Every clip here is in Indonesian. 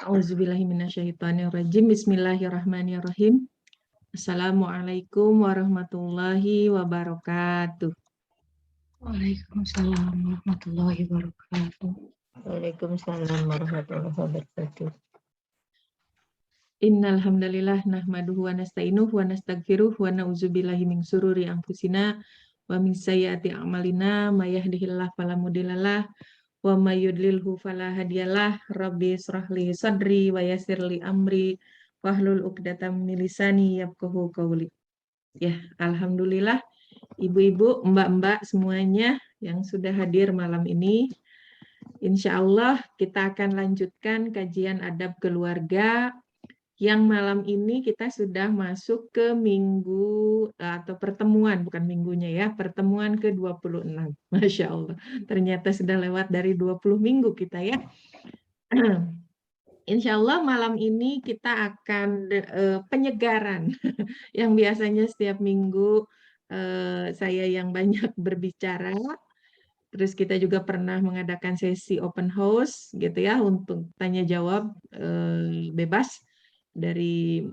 A'udzubillahiminasyaitonirrajim. Bismillahirrahmanirrahim. Assalamualaikum warahmatullahi wabarakatuh. Waalaikumsalam warahmatullahi wabarakatuh. Waalaikumsalam warahmatullahi wabarakatuh. Innal hamdalillah nahmaduhu wa nasta'inuhu wa nastaghfiruh wa na'udzubillahi min syururi anfusina wa min sayyiati a'malina may yahdihillahu fala mudhillalah wa may yudlilhu fala hadiyalah. Rabbi ishrah li sadri wa yassir li amri wahlul 'uqdatam min lisani yafqahu qawli. Ya, alhamdulillah ibu-ibu, mbak-mbak semuanya yang sudah hadir malam ini. Insya Allah kita akan lanjutkan kajian adab keluarga yang malam ini kita sudah masuk ke minggu atau pertemuan, bukan minggunya ya, pertemuan ke-26. Masya Allah, ternyata sudah lewat dari 20 minggu kita ya. Insya Allah malam ini kita akan penyegaran yang biasanya setiap minggu saya yang banyak berbicara. Terus kita juga pernah mengadakan sesi open house gitu ya untuk tanya jawab bebas dari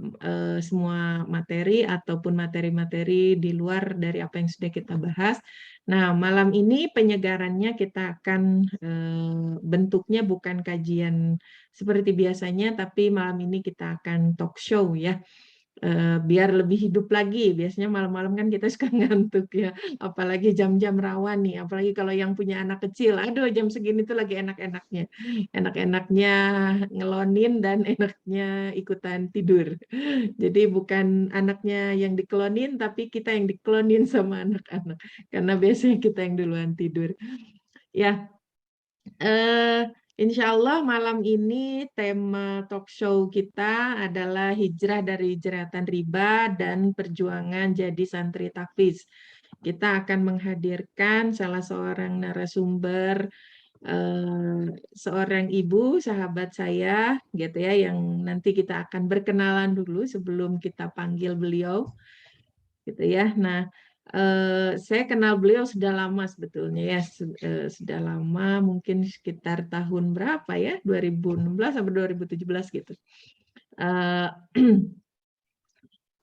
semua materi ataupun materi-materi di luar dari apa yang sudah kita bahas. Nah, malam ini penyegarannya kita akan bentuknya bukan kajian seperti biasanya, tapi malam ini kita akan talk show ya. Biar lebih hidup lagi. Biasanya malam-malam kan kita suka ngantuk ya, apalagi jam-jam rawan nih, apalagi kalau yang punya anak kecil, aduh jam segini tuh lagi enak-enaknya ngelonin dan enaknya ikutan tidur. Jadi bukan anaknya yang dikelonin, tapi kita yang dikelonin sama anak-anak, karena biasanya kita yang duluan tidur. Ya, Insya Allah malam ini tema talk show kita adalah hijrah dari jeratan riba dan perjuangan jadi santri tahfiz. Kita akan menghadirkan salah seorang narasumber, seorang ibu sahabat saya gitu ya, yang nanti kita akan berkenalan dulu sebelum kita panggil beliau gitu ya. Nah, saya kenal beliau sudah lama sebetulnya ya, sudah lama, mungkin sekitar tahun berapa ya, 2016 sampai 2017 gitu.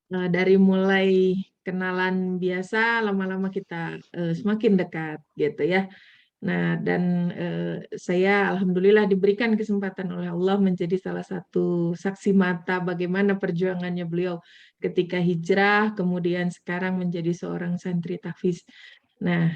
Dari mulai kenalan biasa, lama-lama kita semakin dekat gitu ya. Nah, dan saya alhamdulillah diberikan kesempatan oleh Allah menjadi salah satu saksi mata bagaimana perjuangannya beliau ketika hijrah, kemudian sekarang menjadi seorang santri tahfiz. Nah,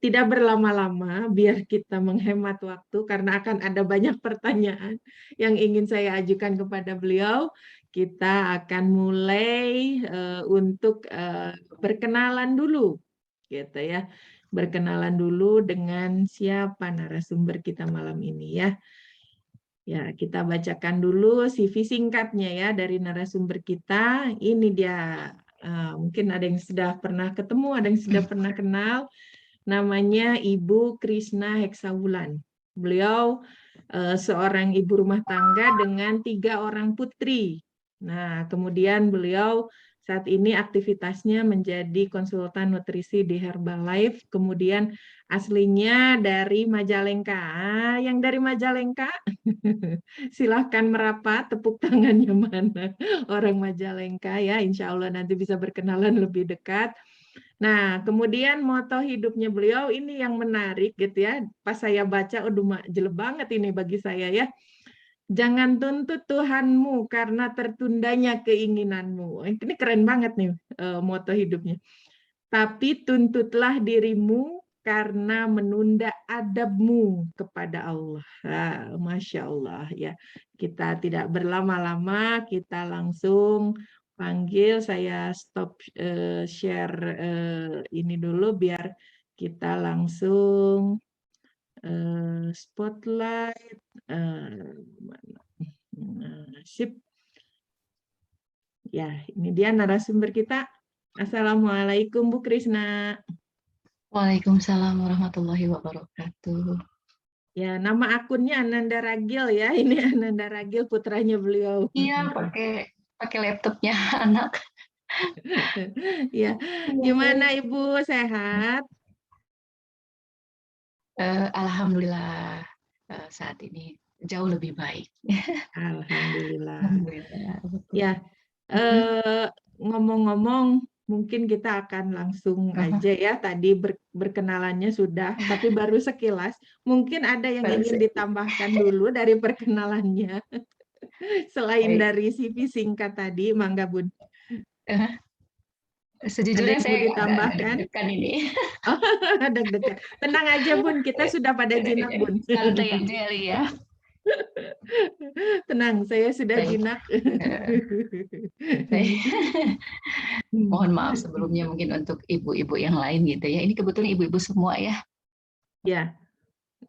tidak berlama-lama biar kita menghemat waktu karena akan ada banyak pertanyaan yang ingin saya ajukan kepada beliau. Kita akan mulai untuk berkenalan dulu gitu ya. Berkenalan dulu dengan siapa narasumber kita malam ini ya. Ya, kita bacakan dulu CV singkatnya ya dari narasumber kita. Ini dia, mungkin ada yang sudah pernah ketemu, ada yang sudah pernah kenal. Namanya Ibu Krisna Heksawulan. Beliau seorang ibu rumah tangga dengan 3 orang putri. Nah, kemudian beliau saat ini aktivitasnya menjadi konsultan nutrisi di Herbalife, kemudian aslinya dari Majalengka. Yang dari Majalengka, silahkan merapat, tepuk tangannya mana orang Majalengka ya, insya Allah nanti bisa berkenalan lebih dekat. Nah, kemudian moto hidupnya beliau ini yang menarik gitu ya, pas saya baca, aduh jelek banget ini bagi saya ya. Jangan tuntut Tuhanmu karena tertundanya keinginanmu. Ini keren banget nih moto hidupnya. Tapi tuntutlah dirimu karena menunda adabmu kepada Allah. Masya Allah ya. Kita tidak berlama-lama, kita langsung panggil. Saya stop share ini dulu biar kita langsung spotlight. Sip. Ya, ini dia narasumber kita. Assalamualaikum Bu Krisna. Waalaikumsalam warahmatullahi wabarakatuh. Ya, nama akunnya Ananda Ragil ya. Ini Ananda Ragil, putranya beliau. Iya, pakai laptopnya anak. Ya, gimana Ibu, sehat? Alhamdulillah saat ini jauh lebih baik. Alhamdulillah. Alhamdulillah, betul. Ya, ngomong-ngomong, mungkin kita akan langsung aja ya. Tadi berkenalannya sudah, tapi baru sekilas. Mungkin ada yang Baru ingin ditambahkan dulu dari perkenalannya, selain Baik. dari CV singkat tadi, Mangga Bun. Sejujurnya Ada yang mau saya agak ditambahkan? deg-degan ini. Oh, deg-degan. Tenang aja Bun, kita sudah pada jinak Bun. Santai aja kali ya. Tenang, saya sudah Baik. jinak. Baik. Mohon maaf sebelumnya mungkin untuk ibu-ibu yang lain gitu ya. Ini kebetulan ibu-ibu semua ya. Ya,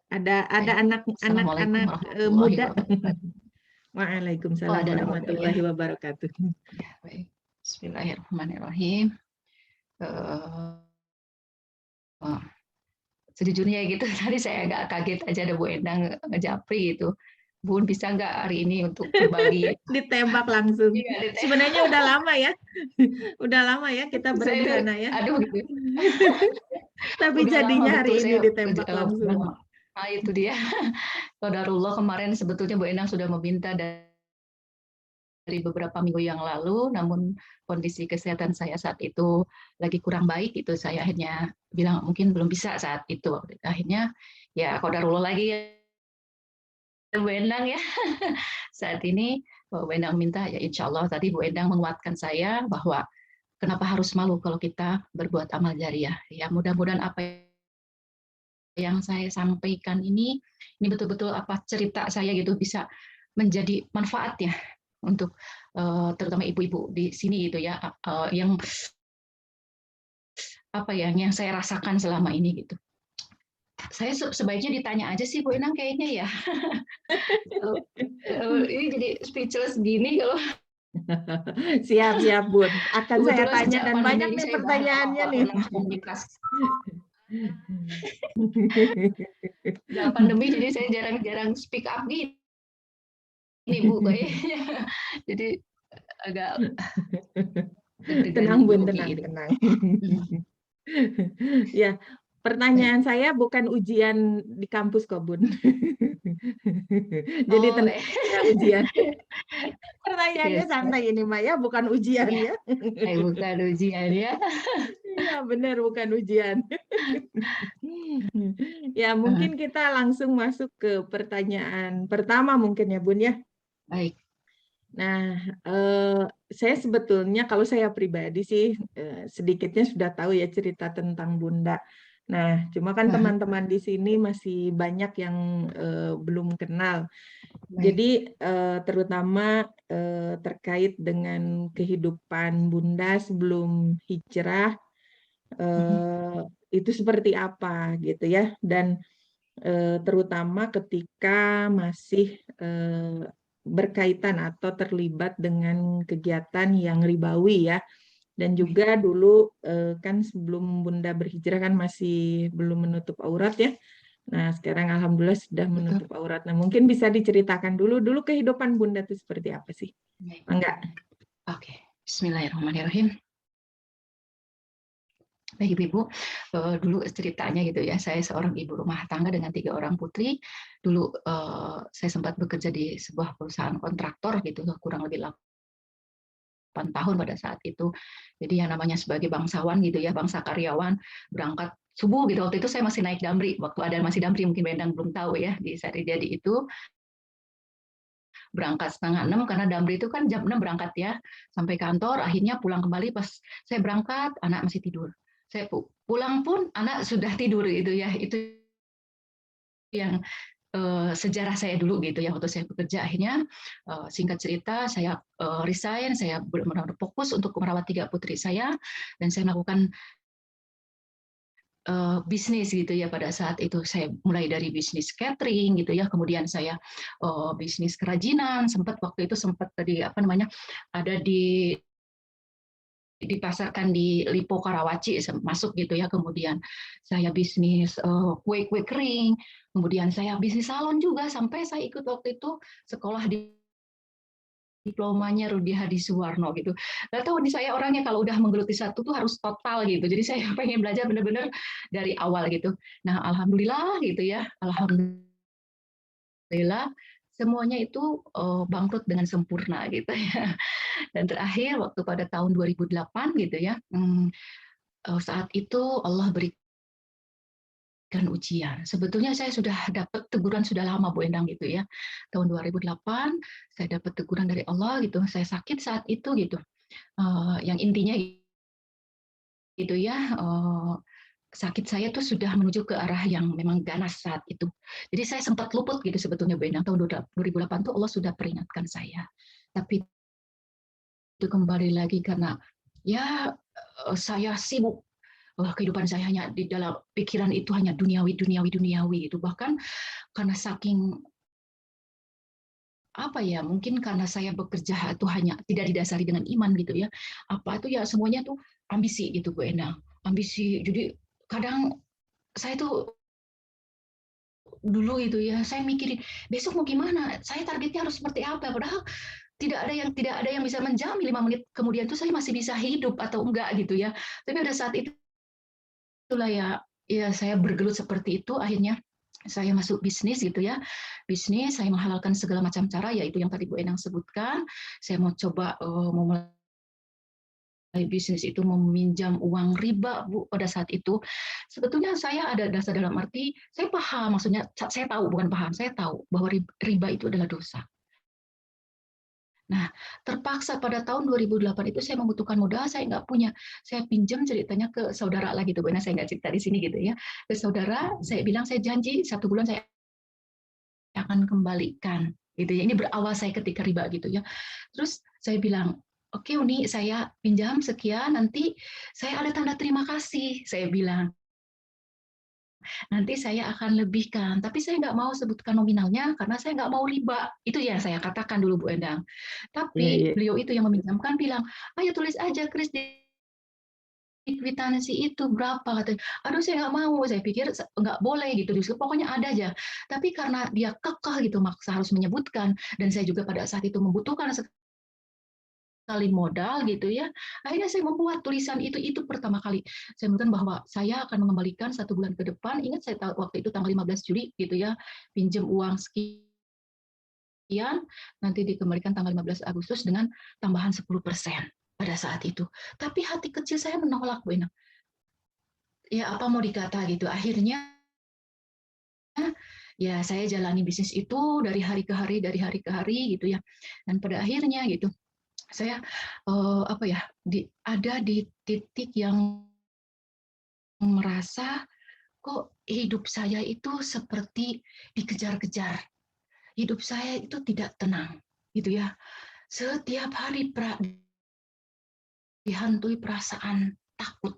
ada Assalamualaikum anak-anak warahmatullahi muda. wabarakatuh. Waalaikumsalam ada anak muda, warahmatullahi wabarakatuh. Ya, baik. Bismillahirrahmanirrahim. Sejujurnya gitu, tadi saya agak kaget aja ada Bu Endang ngejapri gitu. Bun, bisa nggak hari ini untuk berbagi? Ditembak langsung. Iya, ditembak. Sebenarnya udah lama ya. Udah lama ya kita berencana ya. Aduh gitu. Tapi Udah jadinya lama, hari betul, ini saya ditembak langsung. Nah, itu dia. Qadarullah kemarin sebetulnya Bu Endang sudah meminta dari beberapa minggu yang lalu, namun kondisi kesehatan saya saat itu lagi kurang baik, itu saya akhirnya bilang mungkin belum bisa saat itu. Akhirnya ya qadarullah lagi ya Bu Endang ya. Saat ini Bu Endang minta ya insya Allah tadi Bu Endang menguatkan saya bahwa kenapa harus malu kalau kita berbuat amal jariah. Ya mudah-mudahan apa yang saya sampaikan ini betul-betul apa cerita saya gitu bisa menjadi manfaat ya untuk terutama ibu-ibu di sini gitu ya, yang apa ya yang saya rasakan selama ini gitu. Saya sebaiknya ditanya aja sih Bu Endang kayaknya ya. Ini jadi speechless gini kalau Siap Bun. Akan saya kebetulan tanya sejak dan pandemi banyak ini nih saya pertanyaannya nih. pernah komunikasi. Sejak pandemi jadi saya jarang-jarang speak up gini Bu kayaknya. Jadi agak Tenang Bun, grogi gitu. tenang. Ya, pertanyaan saya bukan ujian di kampus kok Bun. Jadi tenang ya ujian. Pertanyaannya Yes. santai ini Mbak ya, bukan ujian ya. Bukan ujian ya. Iya benar, bukan ujian. Ya mungkin kita langsung masuk ke pertanyaan pertama mungkin ya Bun ya. Baik. Nah, saya sebetulnya kalau saya pribadi sih sedikitnya sudah tahu ya cerita tentang Bunda. Nah, cuma kan teman-teman di sini masih banyak yang belum kenal. Jadi terutama terkait dengan kehidupan Bunda sebelum hijrah itu seperti apa gitu ya. Dan terutama ketika masih berkaitan atau terlibat dengan kegiatan yang ribawi ya. Dan juga dulu kan sebelum Bunda berhijrah kan masih belum menutup aurat ya. Nah sekarang alhamdulillah sudah menutup aurat. Nah mungkin bisa diceritakan dulu kehidupan Bunda itu seperti apa sih? Enggak? Oke, Bismillahirrahmanirrahim. Baik Ibu, dulu ceritanya gitu ya, saya seorang ibu rumah tangga dengan 3 orang putri. Dulu saya sempat bekerja di sebuah perusahaan kontraktor gitu, kurang lebih 8 tahun pada saat itu. Jadi yang namanya sebagai bangsawan gitu ya, bangsa karyawan, berangkat subuh gitu. Waktu itu saya masih naik damri, waktu ada masih damri mungkin Bendang belum tahu ya, di saat jadi itu berangkat setengah 6 karena damri itu kan jam 6 berangkat ya, sampai kantor, akhirnya pulang kembali pas saya berangkat, anak masih tidur. Saya pulang pun anak sudah tidur gitu ya, itu yang sejarah saya dulu gitu ya waktu saya bekerja. Akhirnya singkat cerita saya resign, saya benar-benar fokus untuk merawat 3 putri saya dan saya melakukan bisnis gitu ya. Pada saat itu saya mulai dari bisnis catering gitu ya, kemudian saya bisnis kerajinan, sempat waktu itu sempat tadi apa namanya ada dipasarkan di Lipo Karawaci masuk gitu ya, kemudian saya bisnis kue-kue kering, kemudian saya bisnis salon juga sampai saya ikut waktu itu sekolah di diplomanya Rudi Hadisuwarno gitu. Nggak tahu nih saya orangnya kalau udah menggeluti satu tuh harus total gitu. Jadi saya pengen belajar benar-benar dari awal gitu. Nah, alhamdulillah gitu ya. Alhamdulillah semuanya itu bangkrut dengan sempurna gitu ya. Dan terakhir waktu pada tahun 2008 gitu ya, saat itu Allah berikan ujian. Sebetulnya saya sudah dapat teguran sudah lama Bu Endang gitu ya. Tahun 2008 saya dapat teguran dari Allah gitu. Saya sakit saat itu gitu. Yang intinya gitu ya, sakit saya tuh sudah menuju ke arah yang memang ganas saat itu. Jadi saya sempat luput gitu sebetulnya Bu Endang. Tahun 2008 tuh Allah sudah peringatkan saya. Tapi itu kembali lagi karena ya saya sibuk, kehidupan saya hanya di dalam pikiran itu hanya duniawi, duniawi, duniawi itu. Bahkan karena saking apa ya, mungkin karena saya bekerja itu hanya tidak didasari dengan iman gitu ya. Apa itu ya semuanya tuh ambisi gitu Bu Endang. Ambisi. Jadi kadang saya tuh dulu itu ya, saya mikirin besok mau gimana, saya targetnya harus seperti apa, padahal tidak ada yang bisa menjamin 5 menit kemudian tuh saya masih bisa hidup atau enggak gitu ya. Tapi pada saat itulah ya saya bergelut seperti itu, akhirnya saya masuk bisnis gitu ya. Bisnis, saya menghalalkan segala macam cara, yaitu yang tadi Bu Endang sebutkan. Saya mau coba memulai bisnis itu meminjam uang riba Bu pada saat itu. Sebetulnya saya ada dasar dalam arti saya paham, maksudnya saya tahu, bukan paham, saya tahu bahwa riba itu adalah dosa. Nah, terpaksa pada tahun 2008 itu saya membutuhkan modal, saya nggak punya. Saya pinjam ceritanya ke saudara lagi tuh, karena saya nggak cerita di sini gitu ya. Ke saudara, saya bilang saya janji 1 bulan saya akan kembalikan gitu ya. Ini berawal saya ketika riba gitu ya. Terus saya bilang, oke Uni, saya pinjam sekian, nanti saya ada tanda terima kasih. Saya bilang, nanti saya akan lebihkan, tapi saya nggak mau sebutkan nominalnya karena saya nggak mau riba. Itu yang saya katakan dulu Bu Endang. Iya, Tapi iya. beliau itu yang meminjamkan bilang, ayo tulis aja Kris di kwitansi itu berapa katanya. Aduh saya nggak mau, saya pikir nggak boleh gitu, pokoknya ada aja. Tapi karena dia kekeh gitu maksa harus menyebutkan, dan saya juga pada saat itu membutuhkan sekali modal gitu ya, akhirnya saya membuat tulisan itu pertama kali. Saya menyebutkan bahwa saya akan mengembalikan 1 bulan ke depan, ingat saya waktu itu tanggal 15 Juli gitu ya, pinjam uang sekian, nanti dikembalikan tanggal 15 Agustus dengan tambahan 10% pada saat itu. Tapi hati kecil saya menolak Bu Endang. Ya apa mau dikata gitu. Akhirnya ya saya jalani bisnis itu dari hari ke hari, dari hari ke hari gitu ya. Dan pada akhirnya gitu saya apa ya, ada di titik yang merasa kok hidup saya itu seperti dikejar-kejar. Hidup saya itu tidak tenang gitu ya. Setiap hari dihantui perasaan takut,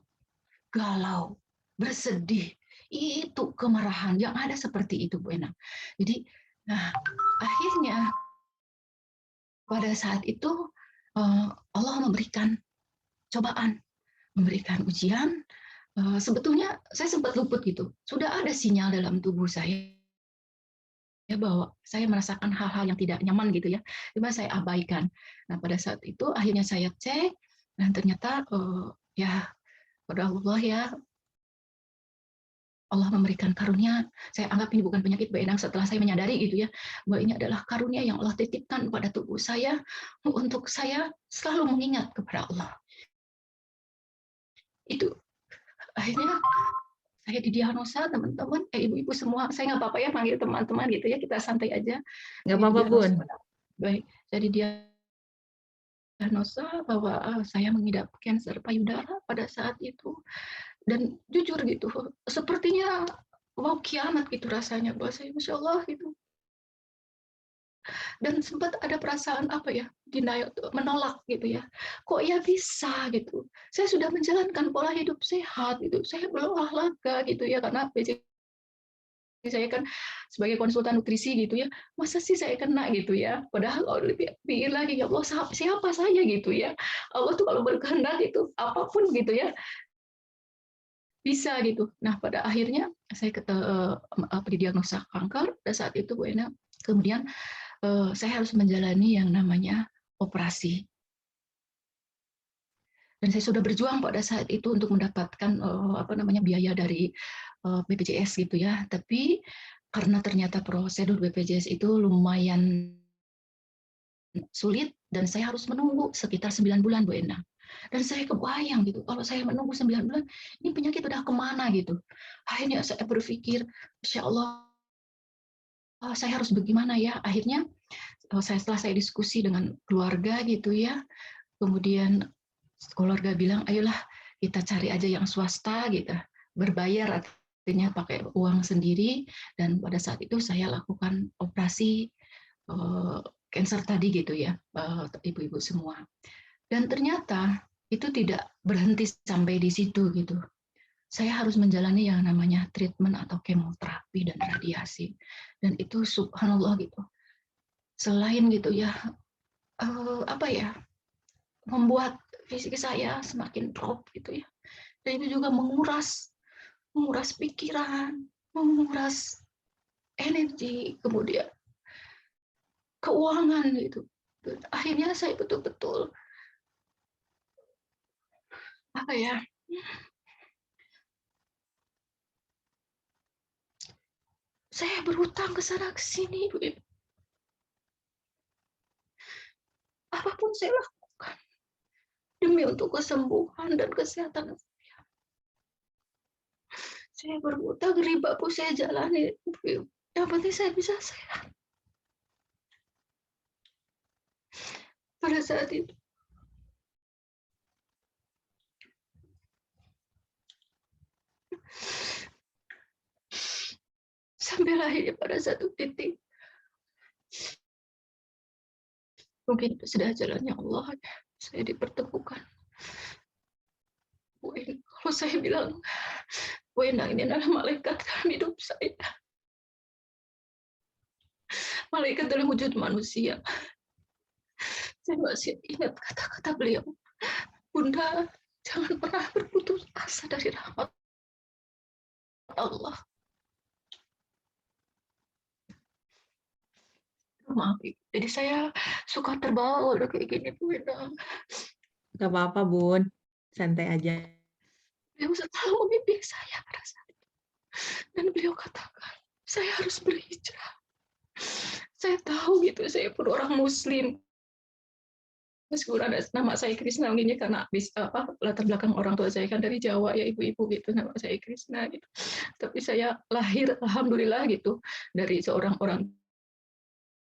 galau, bersedih, itu kemarahan yang ada seperti itu Bu Enang. Jadi, nah akhirnya pada saat itu Allah memberikan cobaan, memberikan ujian. Sebetulnya saya sempat luput gitu. Sudah ada sinyal dalam tubuh saya ya bahwa saya merasakan hal-hal yang tidak nyaman gitu ya, cuma saya abaikan. Nah pada saat itu akhirnya saya cek dan ternyata ya pada Allah ya, Allah memberikan karunia. Saya anggap ini bukan penyakit Bu Endang setelah saya menyadari gitu ya, bahwa ini adalah karunia yang Allah titipkan pada tubuh saya untuk saya selalu mengingat kepada Allah. Itu akhirnya saya didiagnosa teman-teman, ibu-ibu semua, saya nggak apa-apa ya panggil teman-teman gitu ya, kita santai aja. Nggak Saya apa-apa, Bun. didiagnosa, baik, saya didiagnosa bahwa saya mengidap kanker payudara pada saat itu. Dan jujur gitu, sepertinya mau kiamat gitu rasanya, bahwa saya Masya Allah gitu. Dan sempat ada perasaan apa ya, denial, menolak gitu ya. Kok ya bisa gitu. Saya sudah menjalankan pola hidup sehat gitu. Saya berolahraga gitu ya, karena basic saya kan sebagai konsultan nutrisi gitu ya, masa sih saya kena gitu ya, padahal kalau pikir lagi ya Allah siapa saya gitu ya, Allah tuh kalau berkehendak itu apapun gitu ya bisa gitu. Nah pada akhirnya saya didiagnosa kanker pada saat itu Bu Ena, kemudian saya harus menjalani yang namanya operasi. Dan saya sudah berjuang pada saat itu untuk mendapatkan biaya dari BPJS gitu ya. Tapi karena ternyata prosedur BPJS itu lumayan sulit dan saya harus menunggu sekitar 9 bulan Bu Endang. Dan saya kebayang gitu, kalau saya menunggu 9 bulan, ini penyakit udah kemana gitu. Akhirnya saya berpikir, Insya Allah, saya harus bagaimana ya. Akhirnya setelah saya diskusi dengan keluarga gitu ya, kemudian keluarga bilang, ayolah kita cari aja yang swasta gitu, berbayar artinya pakai uang sendiri. Dan pada saat itu saya lakukan operasi cancer tadi gitu ya, ibu-ibu semua. Dan ternyata itu tidak berhenti sampai di situ gitu. Saya harus menjalani yang namanya treatment atau kemoterapi dan radiasi. Dan itu subhanallah gitu. Selain gitu ya, apa ya, membuat fisik saya semakin drop gitu ya. Dan itu juga menguras pikiran, menguras energi, kemudian keuangan gitu. Akhirnya saya betul-betul apa ya? Saya berhutang ke sana ke sini, Bu. Apapun saya lakukan demi untuk kesembuhan dan kesehatan saya. Saya berhutang, riba pun saya jalani. Yang penting saya bisa sehat. Pada saat itu sampai akhirnya pada satu titik mungkin itu sudah jalannya Allah, saya dipertemukan. Bu Endang, kalau saya bilang Bu Endang ini adalah malaikat dalam hidup saya, malaikat dalam wujud manusia. Saya masih ingat kata-kata beliau, Bunda, jangan pernah berputus asa dari rahmat Allah. Maaf, jadi saya suka terbawa udah kayak gini, Bu Endang. Gak apa-apa, Bun. Santai aja. Beliau selalu membimbing saya pada saat itu. Dan beliau katakan, saya harus berhijrah. Saya tahu gitu, saya pun orang Muslim. Meskipun ada nama saya Krisna, mungkin karena latar belakang orang tua saya kan dari Jawa ya, ibu-ibu gitu, nama saya Krisna gitu. Tapi saya lahir alhamdulillah gitu dari seorang orang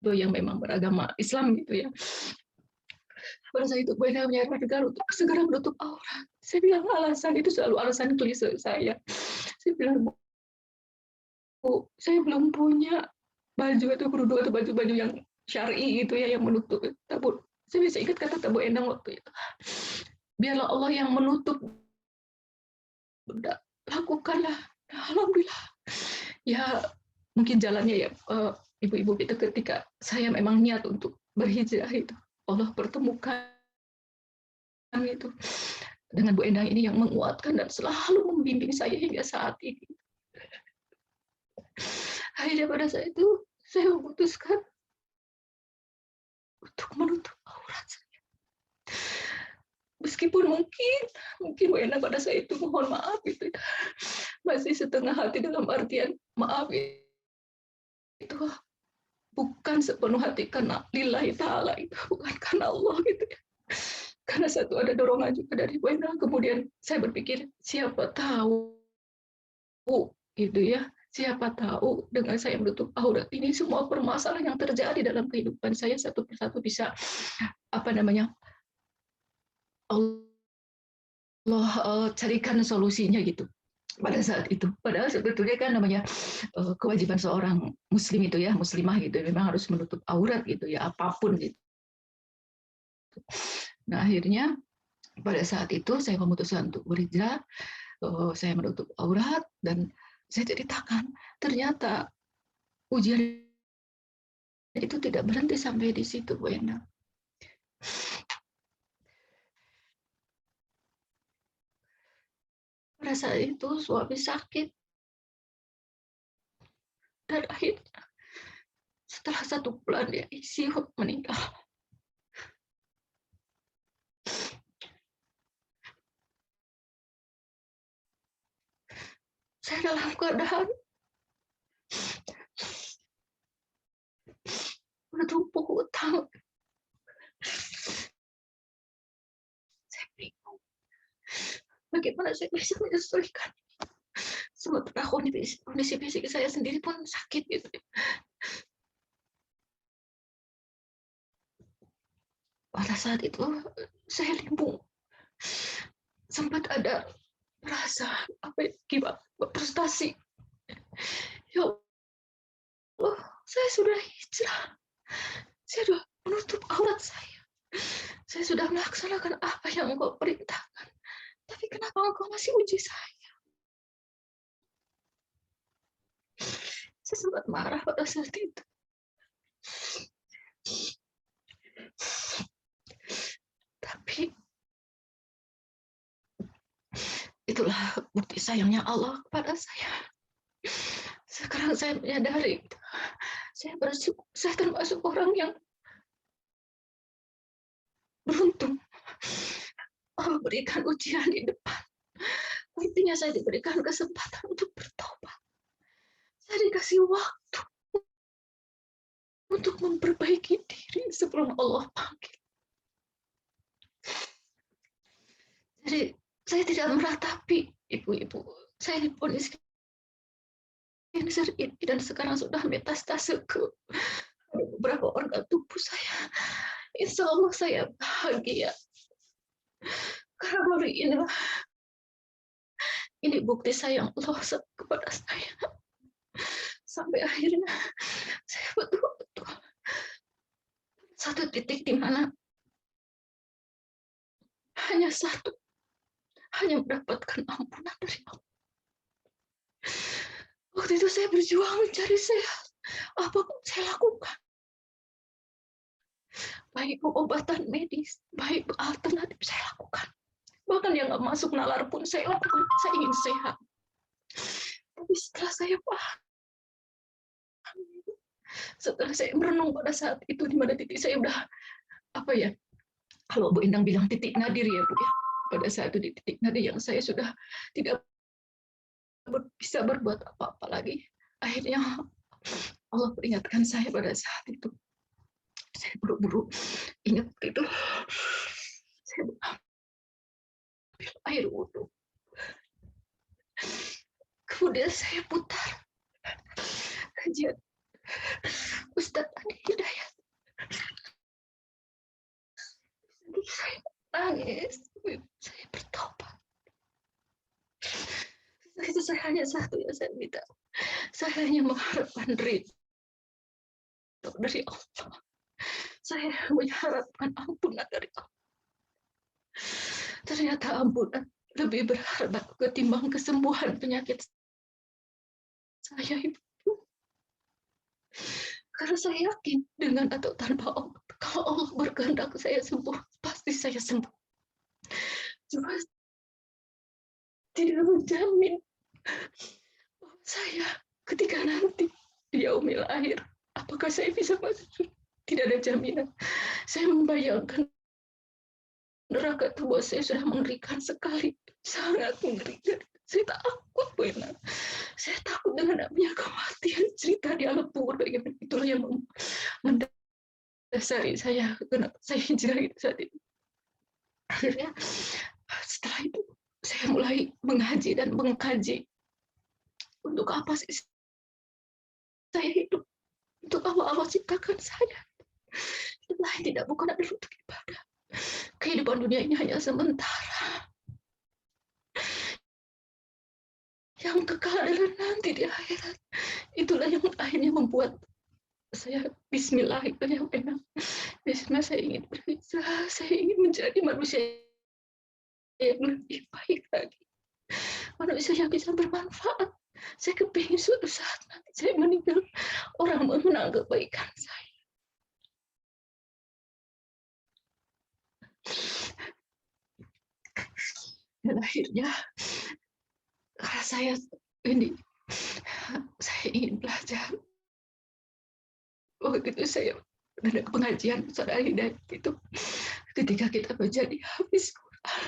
tua yang memang beragama Islam gitu ya. Pada saat itu Bu Endang menyarankan untuk segera menutup aurat. Saya bilang alasan itu selalu alasan klise saya. Saya bilang, Bu, saya belum punya baju atau kerudung atau baju-baju yang syar'i gitu ya yang menutup. Tapi saya bisa ingat kata Bu Endang waktu itu. Biarlah Allah yang menutup. Udah, lakukanlah. Alhamdulillah. Ya, mungkin jalannya ya, ibu-ibu itu ketika saya memang niat untuk berhijrah itu, Allah pertemukan itu dengan Bu Endang ini yang menguatkan dan selalu membimbing saya hingga saat ini. Akhirnya pada saat itu, saya memutuskan untuk menutup aurat saya. Meskipun mungkin Bu Endang pada saat itu mohon maaf gitu ya. Masih setengah hati dalam artian maaf itu bukan sepenuh hati karena lillahi ta'ala, itu bukan karena Allah gitu ya. Karena satu ada dorongan juga dari Bu Endang. Kemudian saya berpikir siapa tahu gitu ya. Siapa tahu dengan saya menutup aurat ini semua permasalahan yang terjadi dalam kehidupan saya satu persatu bisa Allah carikan solusinya gitu pada saat itu. Padahal sebetulnya kan namanya kewajiban seorang muslim itu ya, muslimah gitu, memang harus menutup aurat gitu ya, apapun gitu. Nah akhirnya pada saat itu saya memutuskan untuk berhijrah, saya menutup aurat dan saya ceritakan ternyata ujian itu tidak berhenti sampai di situ, Bu Endang. Pada saat itu suami sakit dan akhirnya setelah 1 bulan dia ICU meninggal. Saya dalam keadaan bertumpuk hutang. Saya bingung. Bagaimana saya bisa menyesuaikan? Sementara kondisi fisik saya sendiri pun sakit gitu. Pada saat itu saya limbung. Sempat ada rasa gimana frustasi. Ya Allah, saya sudah hijrah. Saya sudah menutup aurat saya. Saya sudah melaksanakan apa yang Engkau perintahkan. Tapi kenapa Engkau masih uji saya? Saya sempat marah pada saat itu. Tapi itulah bukti sayangnya Allah kepada saya. Sekarang saya menyadari, saya bersyukur, saya termasuk orang yang beruntung. Allah berikan ujian di depan. Intinya saya diberikan kesempatan untuk bertobat. Saya dikasih waktu untuk memperbaiki diri sebelum Allah panggil. Jadi saya tidak meratapi ibu-ibu. Saya divonis kanker ini dan sekarang sudah metastase ke beberapa organ tubuh saya. Insya Allah saya bahagia. Karena baru ini bukti sayang Allah kepada saya. Sampai akhirnya saya betul-betul satu titik di mana hanya mendapatkan ampunan dari Allah. Waktu itu saya berjuang mencari sehat. Apapun saya lakukan. Baik pengobatan medis, baik alternatif saya lakukan. Bahkan yang nggak masuk nalar pun saya lakukan. Saya ingin sehat. Tapi setelah saya paham, setelah saya merenung pada saat itu, di mana titik saya udah, kalau Bu Endang bilang titik nadir ya Bu ya, pada saat itu di titik nadir yang saya sudah tidak bisa berbuat apa-apa lagi. Akhirnya Allah peringatkan saya pada saat itu. Saya buru-buru ingat itu. Saya ambil air wudhu. Kemudian saya putar kajian Ustadz Adi Hidayat. Saya nangis, saya bertobat. Itu saya hanya satu yang saya minta. Saya hanya mengharapkan ridho dari Allah. Saya mengharapkan ampunan dari Allah. Ternyata ampunan lebih berharga ketimbang kesembuhan penyakit saya, Ibu. Karena saya yakin dengan atau tanpa Allah, kalau Allah berkehendak saya sembuh, pasti saya sembuh. Cuma tidak menjamin bahwa saya ketika nanti di yaumil akhir, apakah saya bisa masuk? Tidak ada jaminan. Saya membayangkan neraka tubuh saya sudah mengerikan sekali, sangat mengerikan. Saya takut, Bu Endang. Saya takut dengan namanya kematian, cerita di alam kubur bagaimana, itulah yang mendasari saya kenapa saya hijrah saat itu. Akhirnya setelah itu saya mulai mengaji dan mengkaji, untuk apa sih saya hidup, untuk apa Allah ciptakan saya. Yang lain tidak, bukan adalah untuk ibadah. Kehidupan dunia ini hanya sementara. Yang kekal adalah nanti di akhirat. Itulah yang akhirnya membuat saya bismillah itu yang enak. Bismillah, saya ingin berhijrah, saya ingin menjadi manusia yang lebih baik lagi. Manusia yang bisa bermanfaat. Saya kepingin suatu saat nanti saya meninggal, orang mengenang kebaikan saya. Dan akhirnya karena saya ingin belajar. Waktu itu saya ada pengajian Saudara Hidayat itu, ketika kita menjadi hafiz Quran,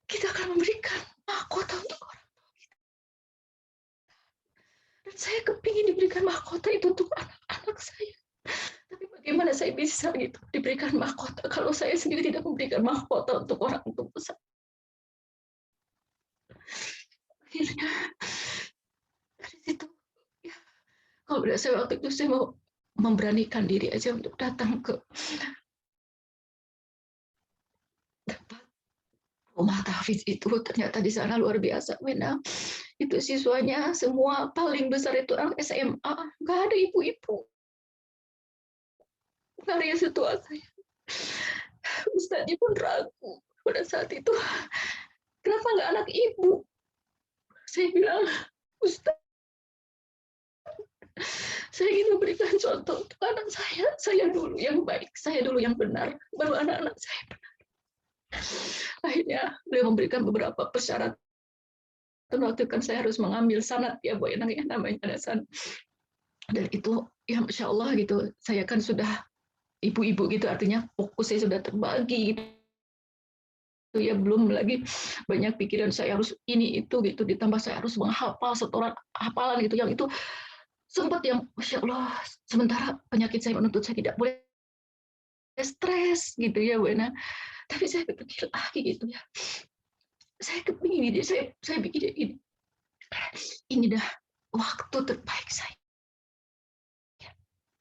kita akan memberikan mahkota untuk orang tua kita. Dan saya kepingin diberikan mahkota itu untuk anak-anak saya. bagaimana saya bisa gitu diberikan mahkota kalau saya sendiri tidak memberikan mahkota untuk orang tua saya. Akhirnya dari situ, ya, kalau tidak saya waktu itu saya mau memberanikan diri aja untuk datang ke tempat rumah tahfiz itu. Ternyata di sana luar biasa, Wena. Itu siswanya semua paling besar itu anak SMA, nggak ada ibu-ibu, nggak ada yang setua saya. Ustaznya pun ragu pada saat itu, kenapa nggak anak ibu? Saya bilang, Ustaz, saya ingin memberikan contoh untuk anak saya dulu yang baik, saya dulu yang benar, baru anak-anak saya benar. Akhirnya beliau memberikan beberapa persyaratan. Waktu kan saya harus mengambil sanad ya Bu Enang, ya namanya ada sanad. Dan itu ya Masya Allah gitu, saya kan sudah ibu-ibu gitu, artinya fokus saya sudah terbagi gitu. Ya belum lagi banyak pikiran saya harus ini itu gitu, ditambah saya harus menghafal setoran hafalan gitu, yang itu sempat yang Masya Allah, sementara penyakit saya menuntut saya tidak boleh stres gitu ya Bu Ena. Tapi saya berpikir lagi gitu ya, saya kepingin ini, saya pikir ini dah waktu terbaik saya.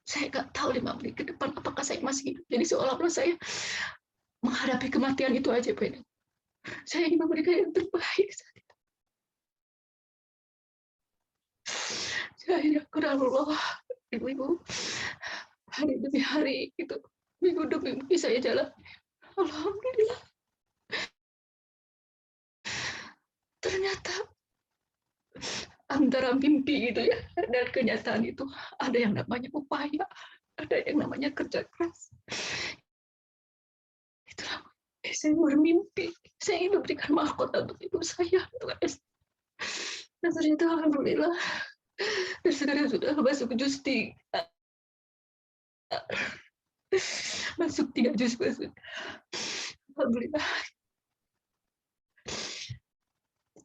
Saya nggak tahu 5 menit ke depan apakah saya masih hidup. Jadi seolah-olah saya menghadapi kematian itu aja, Pak. Saya ingin memberikan yang terbaik saat itu. Saya kurang Allah, ibu-ibu, hari demi hari itu, minggu demi minggu saya jalan. Alhamdulillah. Ternyata antara mimpi gitu ya dan kenyataan itu ada yang namanya upaya, ada yang namanya kerja keras. Itulah saya bermimpi, saya ingin memberikan mahkota untuk ibu saya, untuk dan ternyata alhamdulillah, dan sekarang sudah masuk juz 3. Masuk 3 juz masuk. Alhamdulillah.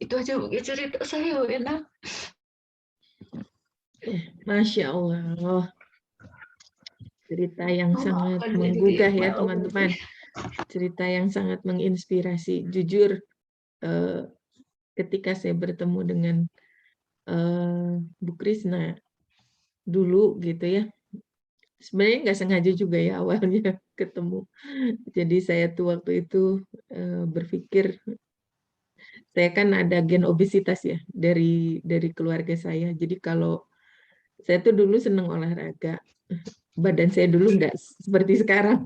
Itu aja mungkin cerita saya, Wena. Masya Allah, cerita yang sangat Maafkan menggugah ya maaf. teman-teman, cerita yang sangat menginspirasi. Jujur, ketika saya bertemu dengan Bu Krisna dulu gitu ya, sebenarnya nggak sengaja juga ya awalnya ketemu. Jadi saya tuh waktu itu berpikir, saya kan ada gen obesitas ya dari keluarga saya. Jadi kalau saya tuh dulu seneng olahraga, badan saya dulu nggak seperti sekarang.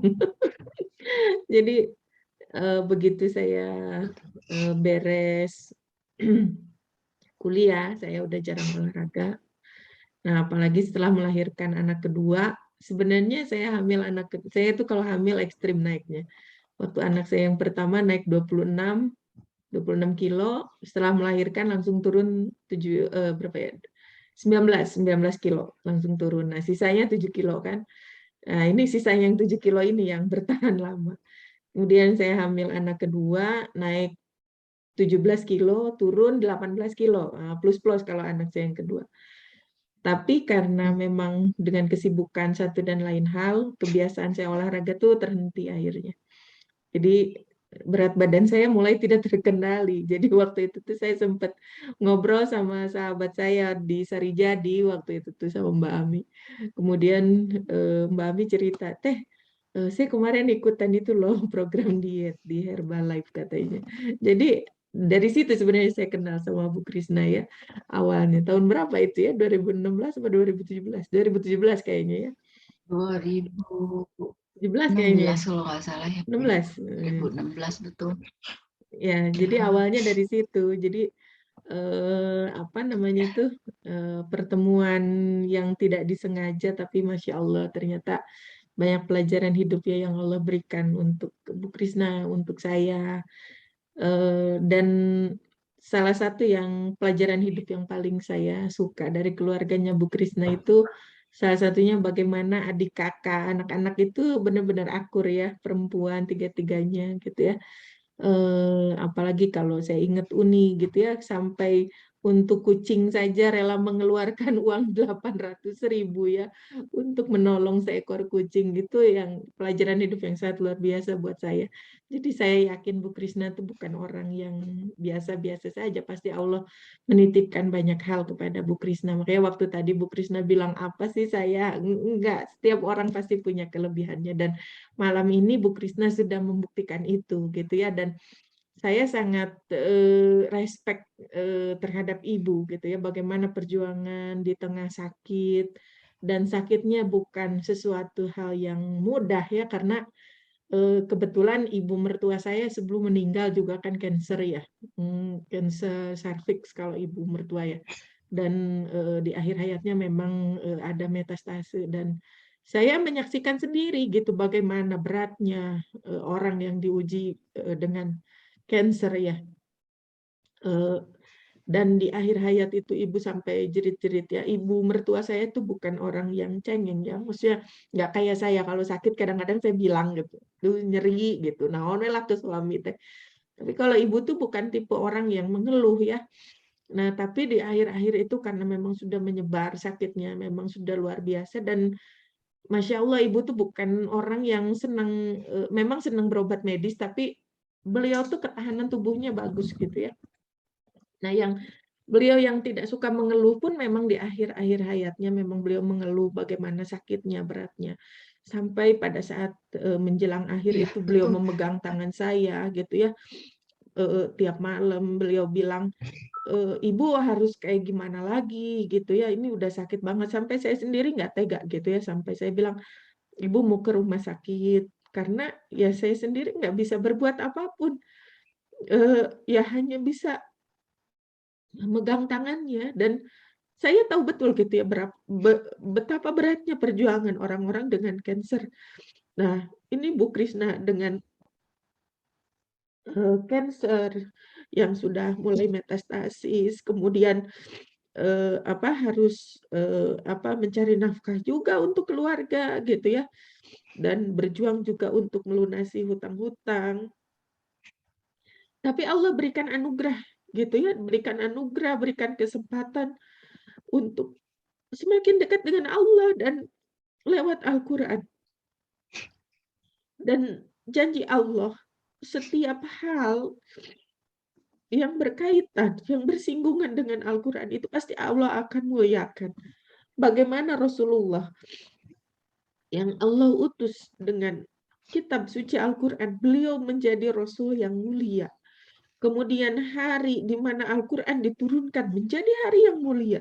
Jadi begitu saya beres kuliah, saya udah jarang olahraga. Nah, apalagi setelah melahirkan anak kedua, sebenarnya saya hamil saya itu kalau hamil ekstrim naiknya. Waktu anak saya yang pertama naik 26 kilo, setelah melahirkan langsung turun 19 kilo langsung turun. Nah, sisanya 7 kilo kan. Nah, ini sisanya yang 7 kilo ini yang bertahan lama. Kemudian saya hamil anak kedua, naik 17 kilo, turun 18 kilo, plus-plus kalau anak saya yang kedua. Tapi karena memang dengan kesibukan satu dan lain hal, kebiasaan saya olahraga tuh terhenti akhirnya. Jadi berat badan saya mulai tidak terkendali. Jadi waktu itu tuh saya sempat ngobrol sama sahabat saya di Sarijadi waktu itu tuh sama Mbak Ami. Kemudian Mbak Ami cerita, "Teh, saya kemarin ikutan itu loh program diet di Herbalife," katanya. Jadi dari situ sebenarnya saya kenal sama Bu Krisna ya awalnya. Tahun berapa itu ya? 2016 atau 2017? 2017 kayaknya ya. 17 kayaknya ya. 2016 kalau nggak salah ya. 16. 2016 betul. Ya, jadi awalnya dari situ. Jadi apa namanya itu pertemuan yang tidak disengaja, tapi Masya Allah ternyata banyak pelajaran hidup ya yang Allah berikan untuk Bu Krisna, untuk saya. Dan salah satu yang pelajaran hidup yang paling saya suka dari keluarganya Bu Krisna itu salah satunya bagaimana adik kakak, anak-anak itu benar-benar akur ya, perempuan tiga-tiganya gitu ya. Apalagi kalau saya ingat Uni gitu ya, sampai untuk kucing saja rela mengeluarkan uang 800.000 ya untuk menolong seekor kucing, gitu yang pelajaran hidup yang sangat luar biasa buat saya. Jadi saya yakin Bu Krisna itu bukan orang yang biasa-biasa saja, pasti Allah menitipkan banyak hal kepada Bu Krisna. Makanya waktu tadi Bu Krisna bilang apa sih saya, enggak, setiap orang pasti punya kelebihannya, dan malam ini Bu Krisna sudah membuktikan itu gitu ya, dan saya sangat respect terhadap ibu gitu ya, bagaimana perjuangan di tengah sakit, dan sakitnya bukan sesuatu hal yang mudah ya, karena kebetulan ibu mertua saya sebelum meninggal juga kan kanker ya, kanker serviks kalau ibu mertua ya, dan di akhir hayatnya memang ada metastase, dan saya menyaksikan sendiri gitu bagaimana beratnya orang yang diuji dengan kanker ya. Dan di akhir hayat itu ibu sampai jerit-jerit ya, ibu mertua saya itu bukan orang yang cengeng ya, maksudnya nggak kayak saya, kalau sakit kadang-kadang saya bilang gitu, "Duh nyeri," gitu, nah lah ke suami teh. Tapi kalau ibu tuh bukan tipe orang yang mengeluh ya. Nah, tapi di akhir-akhir itu karena memang sudah menyebar sakitnya, memang sudah luar biasa, dan Masya Allah ibu tuh bukan orang yang senang, memang senang berobat medis, tapi beliau tuh ketahanan tubuhnya bagus gitu ya. Nah, beliau yang tidak suka mengeluh pun memang di akhir-akhir hayatnya memang beliau mengeluh bagaimana sakitnya, beratnya. Sampai pada saat menjelang akhir Iya, itu beliau betul. memegang tangan saya gitu ya. Tiap malam beliau bilang, "Ibu harus kayak gimana lagi?" gitu ya. Ini udah sakit banget, sampai saya sendiri nggak tega gitu ya, sampai saya bilang, "Ibu mau ke rumah sakit." Karena ya saya sendiri nggak bisa berbuat apapun. Ya hanya bisa megang tangannya, dan saya tahu betul gitu ya betapa beratnya perjuangan orang-orang dengan kanker. Nah, ini Bu Krisna dengan kanker yang sudah mulai metastasis, kemudian harus mencari nafkah juga untuk keluarga gitu ya, dan berjuang juga untuk melunasi hutang-hutang. Tapi Allah berikan anugerah gitu ya, berikan anugerah, berikan kesempatan untuk semakin dekat dengan Allah dan lewat Al-Quran. Dan janji Allah, setiap hal yang berkaitan, yang bersinggungan dengan Al-Quran itu pasti Allah akan muliakan. Bagaimana Rasulullah yang Allah utus dengan kitab suci Al-Quran, beliau menjadi Rasul yang mulia. Kemudian hari di mana Al-Quran diturunkan menjadi hari yang mulia.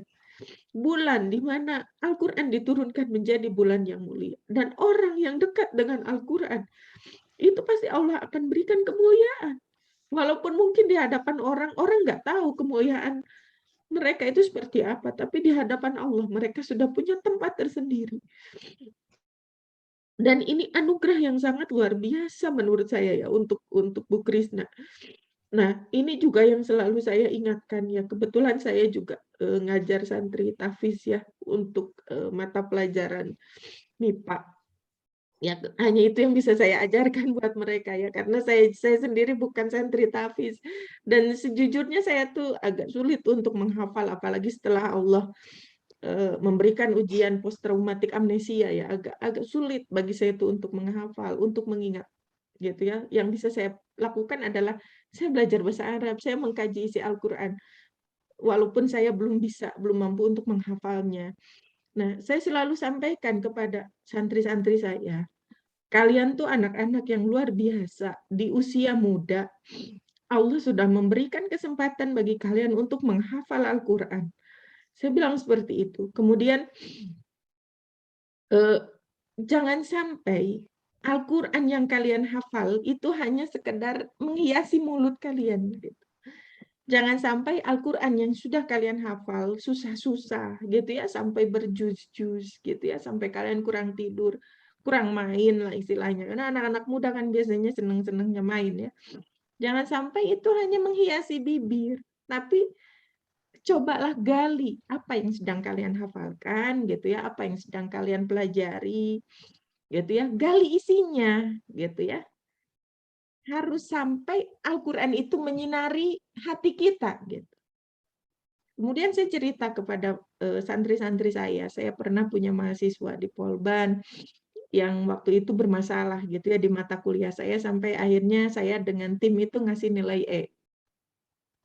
Bulan di mana Al-Quran diturunkan menjadi bulan yang mulia. Dan orang yang dekat dengan Al-Quran, itu pasti Allah akan berikan kemuliaan. Walaupun mungkin di hadapan orang nggak tahu kemuliaan mereka itu seperti apa, tapi di hadapan Allah mereka sudah punya tempat tersendiri. Dan ini anugerah yang sangat luar biasa menurut saya ya untuk Bu Krisna. Nah, ini juga yang selalu saya ingatkan ya, kebetulan saya juga ngajar santri tahfiz ya untuk mata pelajaran MIPA. Ya, hanya itu yang bisa saya ajarkan buat mereka ya, karena saya sendiri bukan santri tahfiz, dan sejujurnya saya tuh agak sulit untuk menghafal, apalagi setelah Allah memberikan ujian post traumatik amnesia ya, agak sulit bagi saya itu untuk menghafal, untuk mengingat gitu ya. Yang bisa saya lakukan adalah saya belajar bahasa Arab, saya mengkaji isi Al-Quran, walaupun saya belum mampu untuk menghafalnya. Nah, saya selalu sampaikan kepada santri-santri saya, kalian tuh anak-anak yang luar biasa, di usia muda, Allah sudah memberikan kesempatan bagi kalian untuk menghafal Al-Quran. Saya bilang seperti itu. Kemudian, jangan sampai Al-Quran yang kalian hafal itu hanya sekedar menghiasi mulut kalian. Gitu. Jangan sampai Al-Quran yang sudah kalian hafal susah-susah gitu ya, sampai berjus-jus gitu ya, sampai kalian kurang tidur, kurang main lah istilahnya. Karena anak-anak muda kan biasanya seneng-senengnya main ya. Jangan sampai itu hanya menghiasi bibir, tapi cobalah gali apa yang sedang kalian hafalkan gitu ya, apa yang sedang kalian pelajari gitu ya, gali isinya gitu ya. Harus sampai Al-Quran itu menyinari hati kita gitu. Kemudian saya cerita kepada santri-santri saya pernah punya mahasiswa di Polban yang waktu itu bermasalah gitu ya di mata kuliah saya sampai akhirnya saya dengan tim itu ngasih nilai E.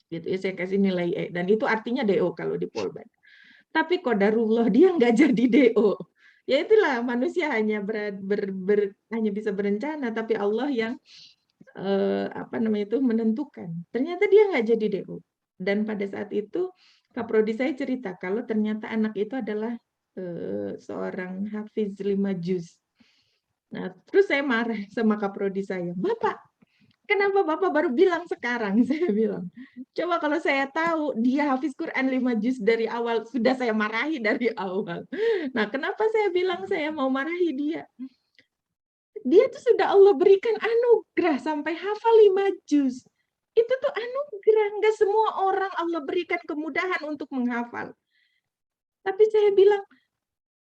Gitu ya, saya kasih nilai E dan itu artinya DO kalau di Polban. Tapi qadarullah dia nggak jadi DO. Ya itulah manusia hanya hanya bisa berencana tapi Allah yang apa namanya itu menentukan. Ternyata dia nggak jadi DO. Dan pada saat itu Kaprodi saya cerita kalau ternyata anak itu adalah seorang hafiz 5 juz. Nah, terus saya marah sama Kaprodi saya. Bapak, kenapa Bapak baru bilang sekarang? Saya bilang. Coba kalau saya tahu dia hafiz Quran 5 juz dari awal, sudah saya marahi dari awal. Nah, kenapa saya bilang saya mau marahi dia? Dia tuh sudah Allah berikan anugerah sampai hafal 5 juz. Itu tuh anugerah, nggak semua orang Allah berikan kemudahan untuk menghafal. Tapi saya bilang,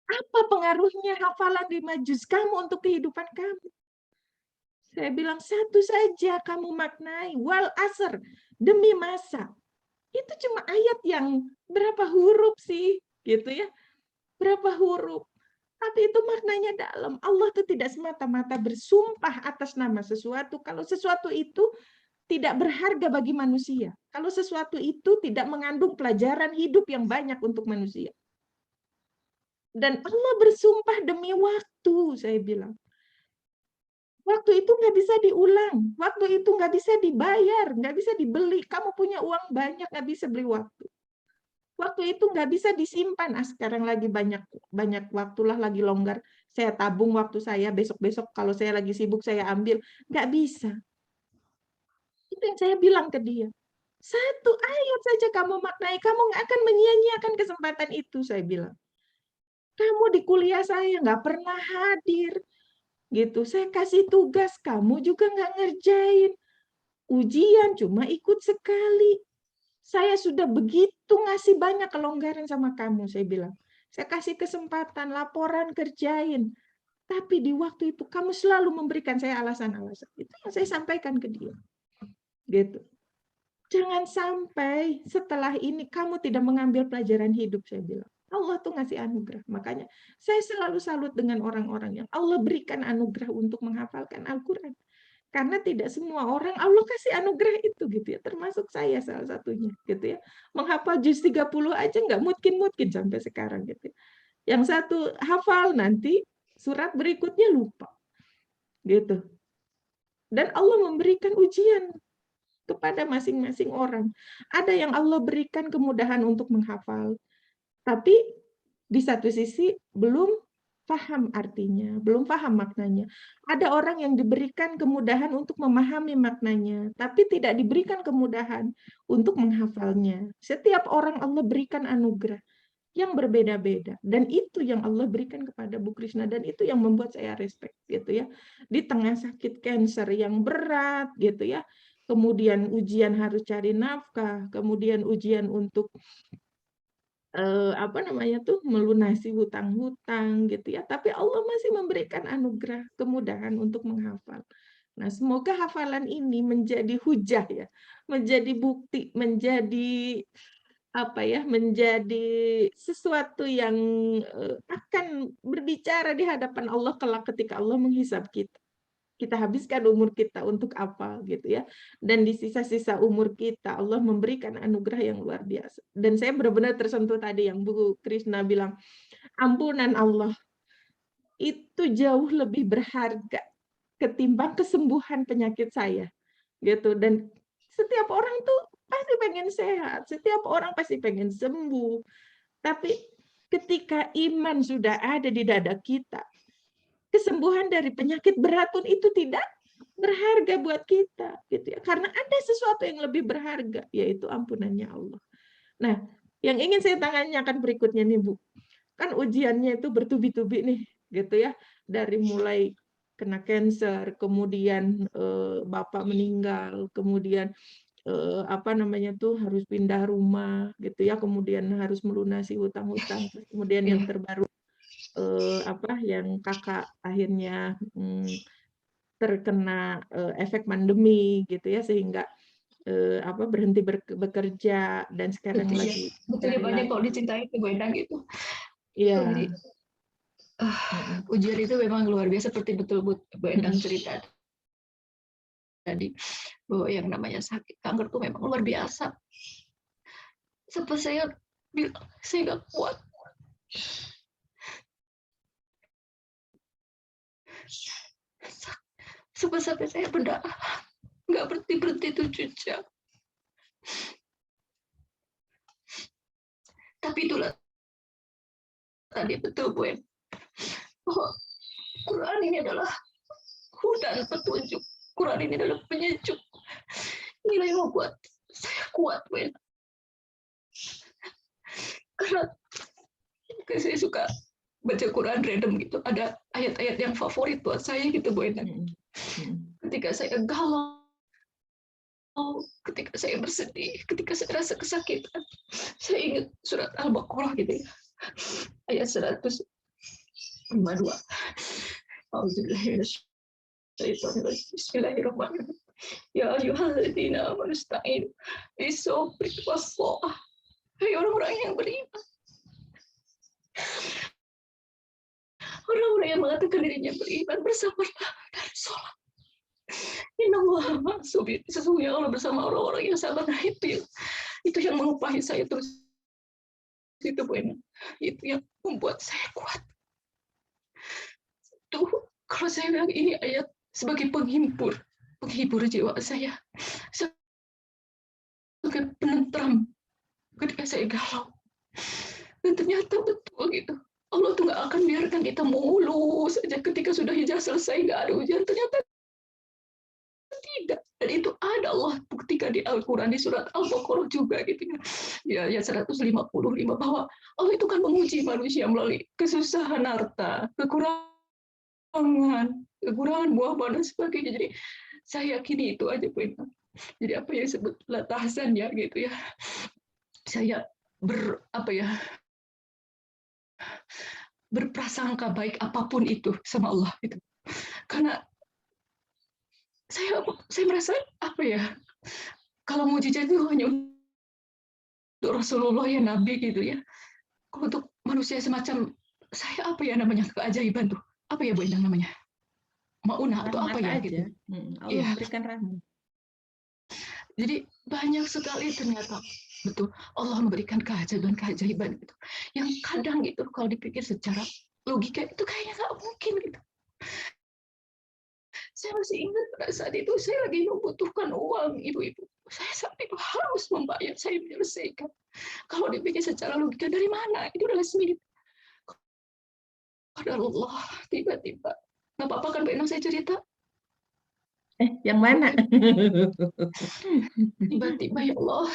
apa pengaruhnya hafalan 5 juz kamu untuk kehidupan kamu? Saya bilang, satu saja kamu maknai, wal asr, demi masa. Itu cuma ayat yang berapa huruf sih, gitu ya. Berapa huruf. Tapi itu maknanya dalam. Allah itu tidak semata-mata bersumpah atas nama sesuatu. Kalau sesuatu itu tidak berharga bagi manusia. Kalau sesuatu itu tidak mengandung pelajaran hidup yang banyak untuk manusia. Dan Allah bersumpah demi waktu, saya bilang. Waktu itu nggak bisa diulang. Waktu itu nggak bisa dibayar, nggak bisa dibeli. Kamu punya uang banyak, nggak bisa beli waktu. Waktu itu nggak bisa disimpan. Sekarang lagi banyak waktulah, lagi longgar. Saya tabung waktu saya, besok-besok kalau saya lagi sibuk saya ambil. Nggak bisa. Itu yang saya bilang ke dia. Satu ayat saja kamu maknai, kamu nggak akan menyia-nyiakan kesempatan itu, saya bilang. Kamu di kuliah saya nggak pernah hadir. Gitu, saya kasih tugas, kamu juga nggak ngerjain. Ujian cuma ikut sekali. Saya sudah begitu ngasih banyak kelonggaran sama kamu, saya bilang. Saya kasih kesempatan, laporan, kerjain. Tapi di waktu itu kamu selalu memberikan saya alasan-alasan. Itu yang saya sampaikan ke dia. Gitu. Jangan sampai setelah ini kamu tidak mengambil pelajaran hidup, saya bilang. Allah tuh ngasih anugerah. Makanya saya selalu salut dengan orang-orang yang Allah berikan anugerah untuk menghafalkan Al-Quran. Karena tidak semua orang Allah kasih anugerah itu gitu ya, termasuk saya salah satunya gitu ya. Menghafal juz 30 aja nggak mungkin sampai sekarang gitu. Yang satu hafal nanti surat berikutnya lupa. Gitu. Dan Allah memberikan ujian kepada masing-masing orang. Ada yang Allah berikan kemudahan untuk menghafal. Tapi di satu sisi belum paham artinya, belum paham maknanya. Ada orang yang diberikan kemudahan untuk memahami maknanya, tapi tidak diberikan kemudahan untuk menghafalnya. Setiap orang Allah berikan anugerah yang berbeda-beda, dan itu yang Allah berikan kepada Bu Krishna, dan itu yang membuat saya respect gitu ya. Di tengah sakit kanker yang berat gitu ya, kemudian ujian harus cari nafkah, kemudian ujian untuk apa namanya tuh, melunasi hutang-hutang gitu ya, tapi Allah masih memberikan anugerah kemudahan untuk menghafal. Nah, semoga hafalan ini menjadi hujah ya, menjadi bukti, menjadi apa ya, menjadi sesuatu yang akan berbicara di hadapan Allah kelak ketika Allah menghisab kita. Kita habiskan umur kita untuk apa gitu ya, dan di sisa-sisa umur kita Allah memberikan anugerah yang luar biasa. Dan saya benar-benar tersentuh tadi yang Bu Krishna bilang, ampunan Allah itu jauh lebih berharga ketimbang kesembuhan penyakit saya gitu. Dan setiap orang tuh pasti pengen sehat, setiap orang pasti pengen sembuh, tapi ketika iman sudah ada di dada kita, kesembuhan dari penyakit berat pun itu tidak berharga buat kita gitu ya, karena ada sesuatu yang lebih berharga, yaitu ampunannya Allah. Nah, yang ingin saya tanyakan berikutnya nih Bu, kan ujiannya itu bertubi-tubi nih gitu ya, dari mulai kena kanker, kemudian Bapak meninggal, kemudian apa namanya tuh harus pindah rumah gitu ya, kemudian harus melunasi hutang-hutang, kemudian yang terbaru apa yang Kakak akhirnya terkena efek pandemi gitu ya, sehingga berhenti bekerja dan sekarang Betul ya, lagi betul ya, cari banyak lagi. kok dicintai itu Bu Endang gitu. Iya. Jadi ujian itu memang luar biasa, seperti betul Bu Endang cerita tadi bahwa yang namanya sakit kanker itu memang luar biasa. Seperti saya bilang, saya nggak kuat. Sampai saya berdarah, nggak berhenti itu jejak. Tapi itulah tadi betul Bu Endang. Oh, Quran ini adalah hudan petunjuk. Quran ini adalah penyejuk. Inilah yang membuat saya kuat, Bu Endang. Karena saya suka baca Quran random gitu. Ada ayat-ayat yang favorit buat saya gitu, Bu Endang. Ketika saya galau, ketika saya bersedih, ketika saya rasa kesakitan, saya ingat surat Al-Baqarah gitu ya. Ayat 152. Bismillahirrahmanirrahim. Ya ayyuhalladzina amanu ista'inu bis-sabri was-shalah. Hai orang-orang yang beriman. Orang-orang yang mengatakan dirinya beriman, bersabarlah dari sholat. Innallaha sesungguhnya Allah bersama orang-orang yang sabar. Nah, itu yang mengupahi saya terus. Itu Bu Endang. Itu yang membuat saya kuat. Tuh, kalau saya bilang ini ayat sebagai penghibur jiwa saya, sebagai penentram ketika saya galau. Dan ternyata betul gitu. Allah tuh nggak akan biarkan kita mulus saja ketika sudah hijrah selesai nggak ada ujian. Ternyata tidak. Dan itu ada Allah buktikan di Al-Quran, di surat Al-Baqarah juga gitu ya. Ya 155 bahwa Allah itu kan menguji manusia melalui kesusahan harta, kekurangan buah dan sebagainya. Jadi saya yakini itu aja Bu Endang. Jadi apa yang disebut latahan ya gitu ya. Saya berprasangka baik apapun itu sama Allah gitu. Karena saya merasa kalau mujizat itu hanya untuk Rasulullah ya Nabi gitu ya. Kalau untuk manusia semacam saya namanya keajaiban tuh? Apa ya Bu Endang namanya? Maunah atau apa ya Rahmat aja. gitu. Allah memberikan rahmat. Jadi banyak sekali ternyata betul Allah memberikan keajaiban gitu. Yang kadang gitu kalau dipikir secara logika itu kayaknya nggak mungkin gitu. Saya masih ingat pada saat itu saya lagi membutuhkan uang, ibu-ibu. Saya saat itu harus membayar, saya menyelesaikan. Kalau dipikir secara logika dari mana? Itu adalah milik Allah. Tiba-tiba, nggak apa-apa kan Bu Endang saya cerita? Yang mana? Tiba-tiba ya Allah,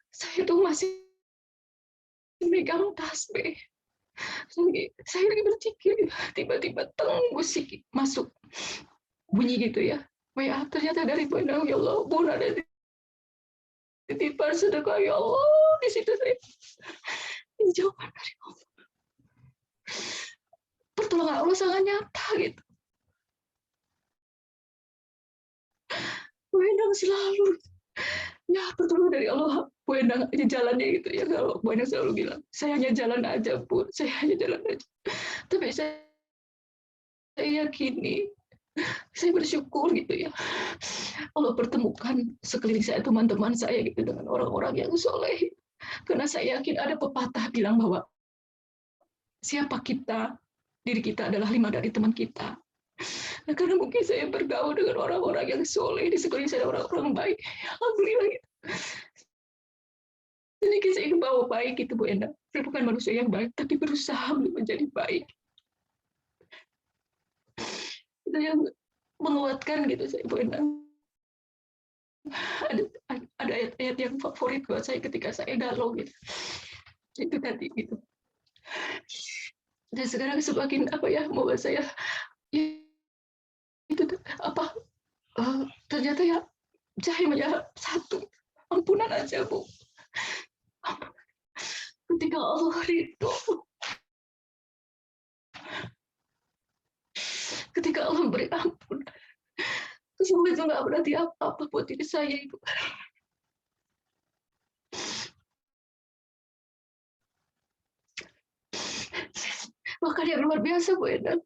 saya tuh masih megang tasbih. Saya lagi berpikir, tiba-tiba musik masuk bunyi gitu ya. WA ternyata dari Bu Endang, ya Allah, Bun ada titipan sedekah ya Allah. Di situ saya ini jawaban dari Allah. Pertolongan Allah sangat nyata gitu. Bu Endang selalu ya pertolongan dari Allah. Bu Endang aja jalannya gitu ya. Kalau Bu Endang selalu bilang, saya hanya jalan aja Bu, saya hanya jalan aja. Tapi saya yakini, saya bersyukur gitu ya. Allah pertemukan sekeliling saya, teman-teman saya gitu dengan orang-orang yang soleh. Karena saya yakin ada pepatah bilang bahwa siapa kita, diri kita adalah 5 dari teman kita. Nah, karena mungkin saya bergaul dengan orang-orang yang soleh, di sekeliling saya orang-orang baik. Alhamdulillah gitu. Jadi saya ingin bawa baik itu Bu Endang. Saya bukan manusia yang baik, tapi berusaha menjadi baik. Itu yang menguatkan gitu saya Bu Endang. Ada ayat-ayat yang favorit buat saya ketika saya galau gitu. Itu tadi gitu. Dan sekarang semakin membuat saya itu ternyata ya saya hanya satu, ampunan aja Bu. Ketika Allah ridho, ketika Allah beri ampun, semoga itu nggak berarti apa-apa buat diri saya Ibu. Bahkan yang luar biasa Bu Endang,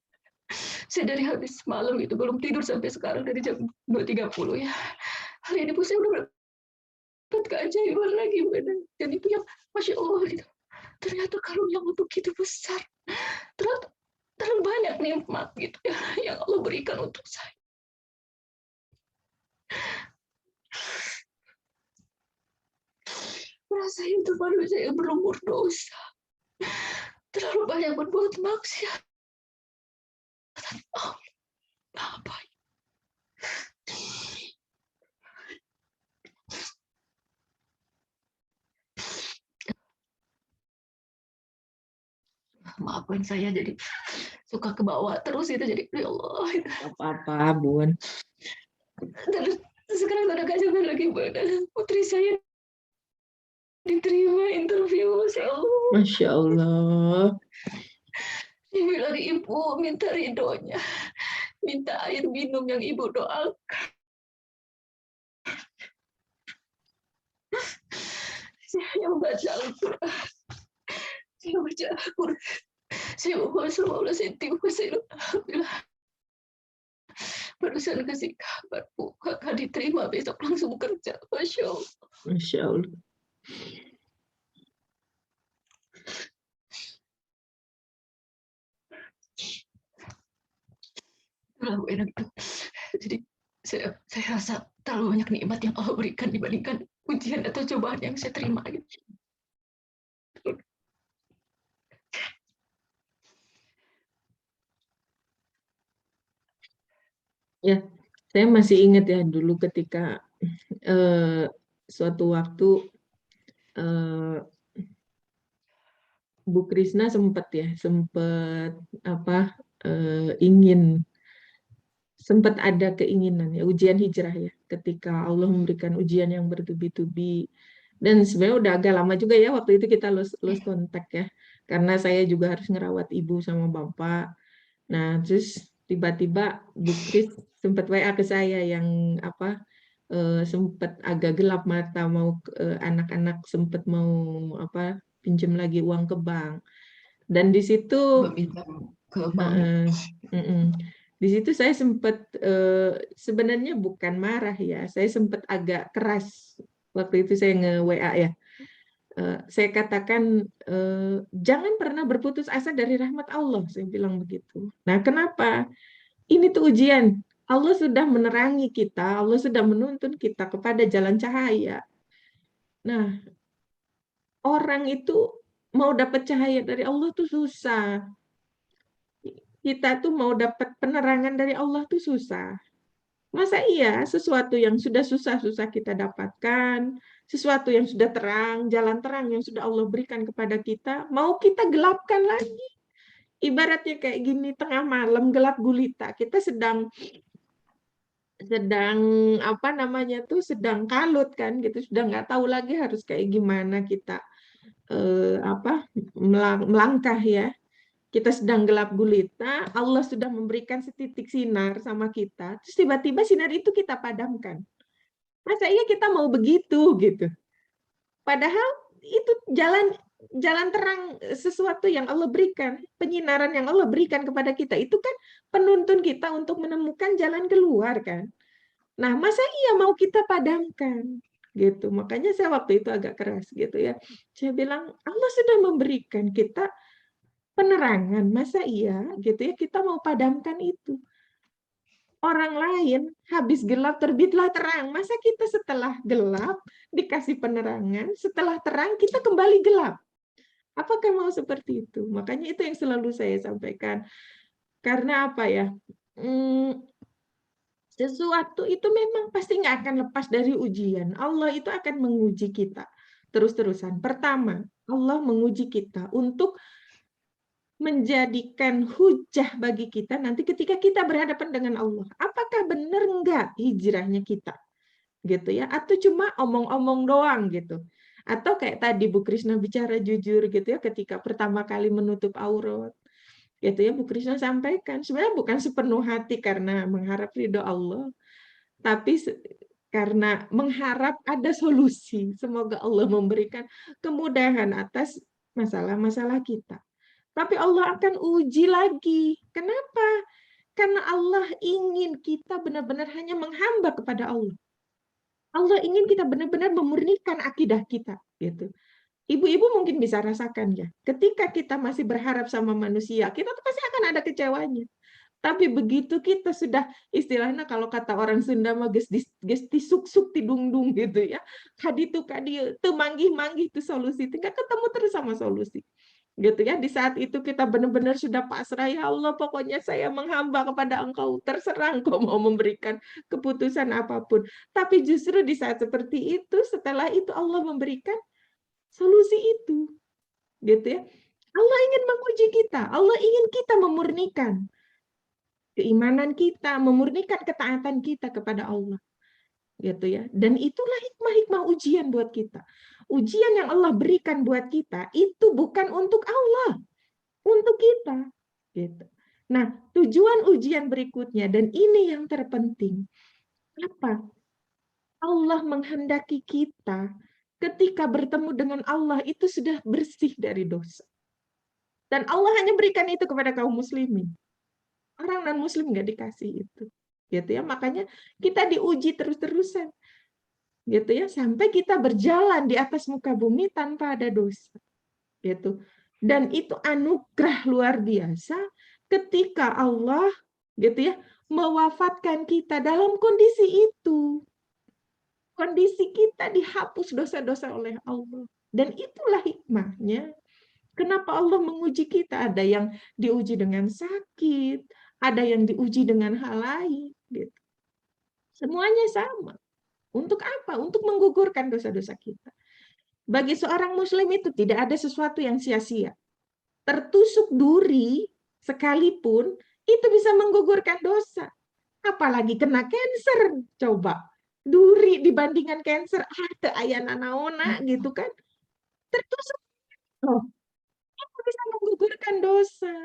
saya dari habis malam itu belum tidur sampai sekarang dari jam 2.30 ya. Hari ini pun saya udah dapat keajaiban lagi Bu Endang. Dan itu yang Masya Allah gitu. Ternyata karunia Allah begitu besar. Ternyata terlalu banyak nikmat gitu ya yang Allah berikan untuk saya. Merasa itu baru saya berumur dosa. Terlalu banyak berbuat maksiat. Oh, apa? Maafkan saya jadi suka ke bawah terus itu jadi ya Allah. Apa-apa, Bun. Dan sekarang ada keajaiban lagi Bu. Putri saya diterima interview, Masya Allah. Masya Allah. Dia bilang ibu minta ridhonya, minta air minum yang ibu doakan. Saya hanya membaca Al-Quran. Saya baca Al-Quran. Saya membaca Allah saya alhamdulillah. Barusan kasih kabar Bu, kakak diterima besok langsung kerja. Masya Allah. Masya Allah. Terlalu enak itu. Jadi saya rasa terlalu banyak nikmat yang Allah berikan dibandingkan ujian atau cobaan yang saya terima. Gitu. Ya, saya masih ingat ya dulu ketika suatu waktu Bu Krisna sempat sempat ada keinginan ya ujian hijrah ya ketika Allah memberikan ujian yang bertubi-tubi dan sebenarnya udah agak lama juga ya waktu itu kita lost kontak ya karena saya juga harus ngerawat ibu sama bapak. Nah terus tiba-tiba Bu Kris sempat WA ke saya yang sempat agak gelap mata mau anak-anak sempat mau pinjam lagi uang ke bank dan di situ Meminta ke bank. di situ saya sempat sebenarnya bukan marah ya saya sempat agak keras waktu itu saya nge-WA ya. Saya katakan jangan pernah berputus asa dari rahmat Allah saya bilang begitu. Nah kenapa ini tuh ujian Allah sudah menerangi kita, Allah sudah menuntun kita kepada jalan cahaya. Nah, orang itu mau dapat cahaya dari Allah tuh susah. Kita tuh mau dapat penerangan dari Allah tuh susah. Masa iya sesuatu yang sudah susah-susah kita dapatkan, sesuatu yang sudah terang, jalan terang yang sudah Allah berikan kepada kita, mau kita gelapkan lagi. Ibaratnya kayak gini, tengah malam gelap gulita, kita sedang sedang kalut kan gitu sudah nggak tahu lagi harus kayak gimana kita melangkah ya kita sedang gelap gulita Allah sudah memberikan setitik sinar sama kita terus tiba-tiba sinar itu kita padamkan masa iya kita mau begitu gitu padahal itu jalan terang sesuatu yang Allah berikan penyinaran yang Allah berikan kepada kita itu kan penuntun kita untuk menemukan jalan keluar kan. Nah, masa iya mau kita padamkan? Gitu. Makanya saya waktu itu agak keras gitu ya. Saya bilang, Allah sudah memberikan kita penerangan. Masa iya gitu ya kita mau padamkan itu? Orang lain habis gelap terbitlah terang. Masa kita setelah gelap dikasih penerangan, setelah terang kita kembali gelap? Apakah mau seperti itu? Makanya itu yang selalu saya sampaikan. Karena apa ya? Sesuatu itu memang pasti nggak akan lepas dari ujian. Allah itu akan menguji kita terus-terusan. Pertama, Allah menguji kita untuk menjadikan hujah bagi kita nanti ketika kita berhadapan dengan Allah. Apakah benar nggak hijrahnya kita? Gitu ya. Atau cuma omong-omong doang gitu. Atau kayak tadi Bu Krisna bicara jujur gitu ya ketika pertama kali menutup aurat. Gitu ya Bu Krisna sampaikan sebenarnya bukan sepenuh hati karena mengharap ridho Allah tapi karena mengharap ada solusi semoga Allah memberikan kemudahan atas masalah-masalah kita Tapi Allah akan uji lagi. Kenapa? Karena Allah ingin kita benar-benar hanya menghamba kepada Allah. Allah ingin kita benar-benar memurnikan akidah kita, gitu. Ibu-ibu mungkin bisa rasakan ya, ketika kita masih berharap sama manusia, kita tuh pasti akan ada kecewanya. Tapi begitu kita sudah, istilahnya kalau kata orang Sunda mah geus disuk-suk tidungdung gitu ya. Kadi tuh kadi teu manggih-manggih tuh solusi, tinggal ketemu terus sama solusi. Gitu ya, di saat itu kita benar-benar sudah pasrah, ya Allah pokoknya saya menghamba kepada Engkau, terserah Engkau mau memberikan keputusan apapun. Tapi justru di saat seperti itu, setelah itu Allah memberikan solusi itu, gitu ya. Allah ingin menguji kita, Allah ingin kita memurnikan keimanan kita, memurnikan ketaatan kita kepada Allah, gitu ya. Dan itulah hikmah-hikmah ujian buat kita. Ujian yang Allah berikan buat kita itu bukan untuk Allah, untuk kita, gitu. Nah, tujuan ujian berikutnya, dan ini yang terpenting, apa? Allah menghendaki kita ketika bertemu dengan Allah itu sudah bersih dari dosa. Dan Allah hanya berikan itu kepada kaum muslimin. Orang non-muslim nggak dikasih itu. Gitu ya, makanya kita diuji terus-terusan. Gitu ya, sampai kita berjalan di atas muka bumi tanpa ada dosa. Gitu. Dan itu anugerah luar biasa ketika Allah gitu ya mewafatkan kita dalam kondisi itu. Kondisi kita dihapus dosa-dosa oleh Allah. Dan itulah hikmahnya. Kenapa Allah menguji kita? Ada yang diuji dengan sakit, ada yang diuji dengan hal lain. Gitu. Semuanya sama. Untuk apa? Untuk menggugurkan dosa-dosa kita. Bagi seorang muslim itu tidak ada sesuatu yang sia-sia. Tertusuk duri sekalipun, itu bisa menggugurkan dosa. Apalagi kena cancer. Coba. Duri dibandingkan cancer, ada ayana naona gitu kan. Tertusuk. Oh, itu bisa menggugurkan dosa.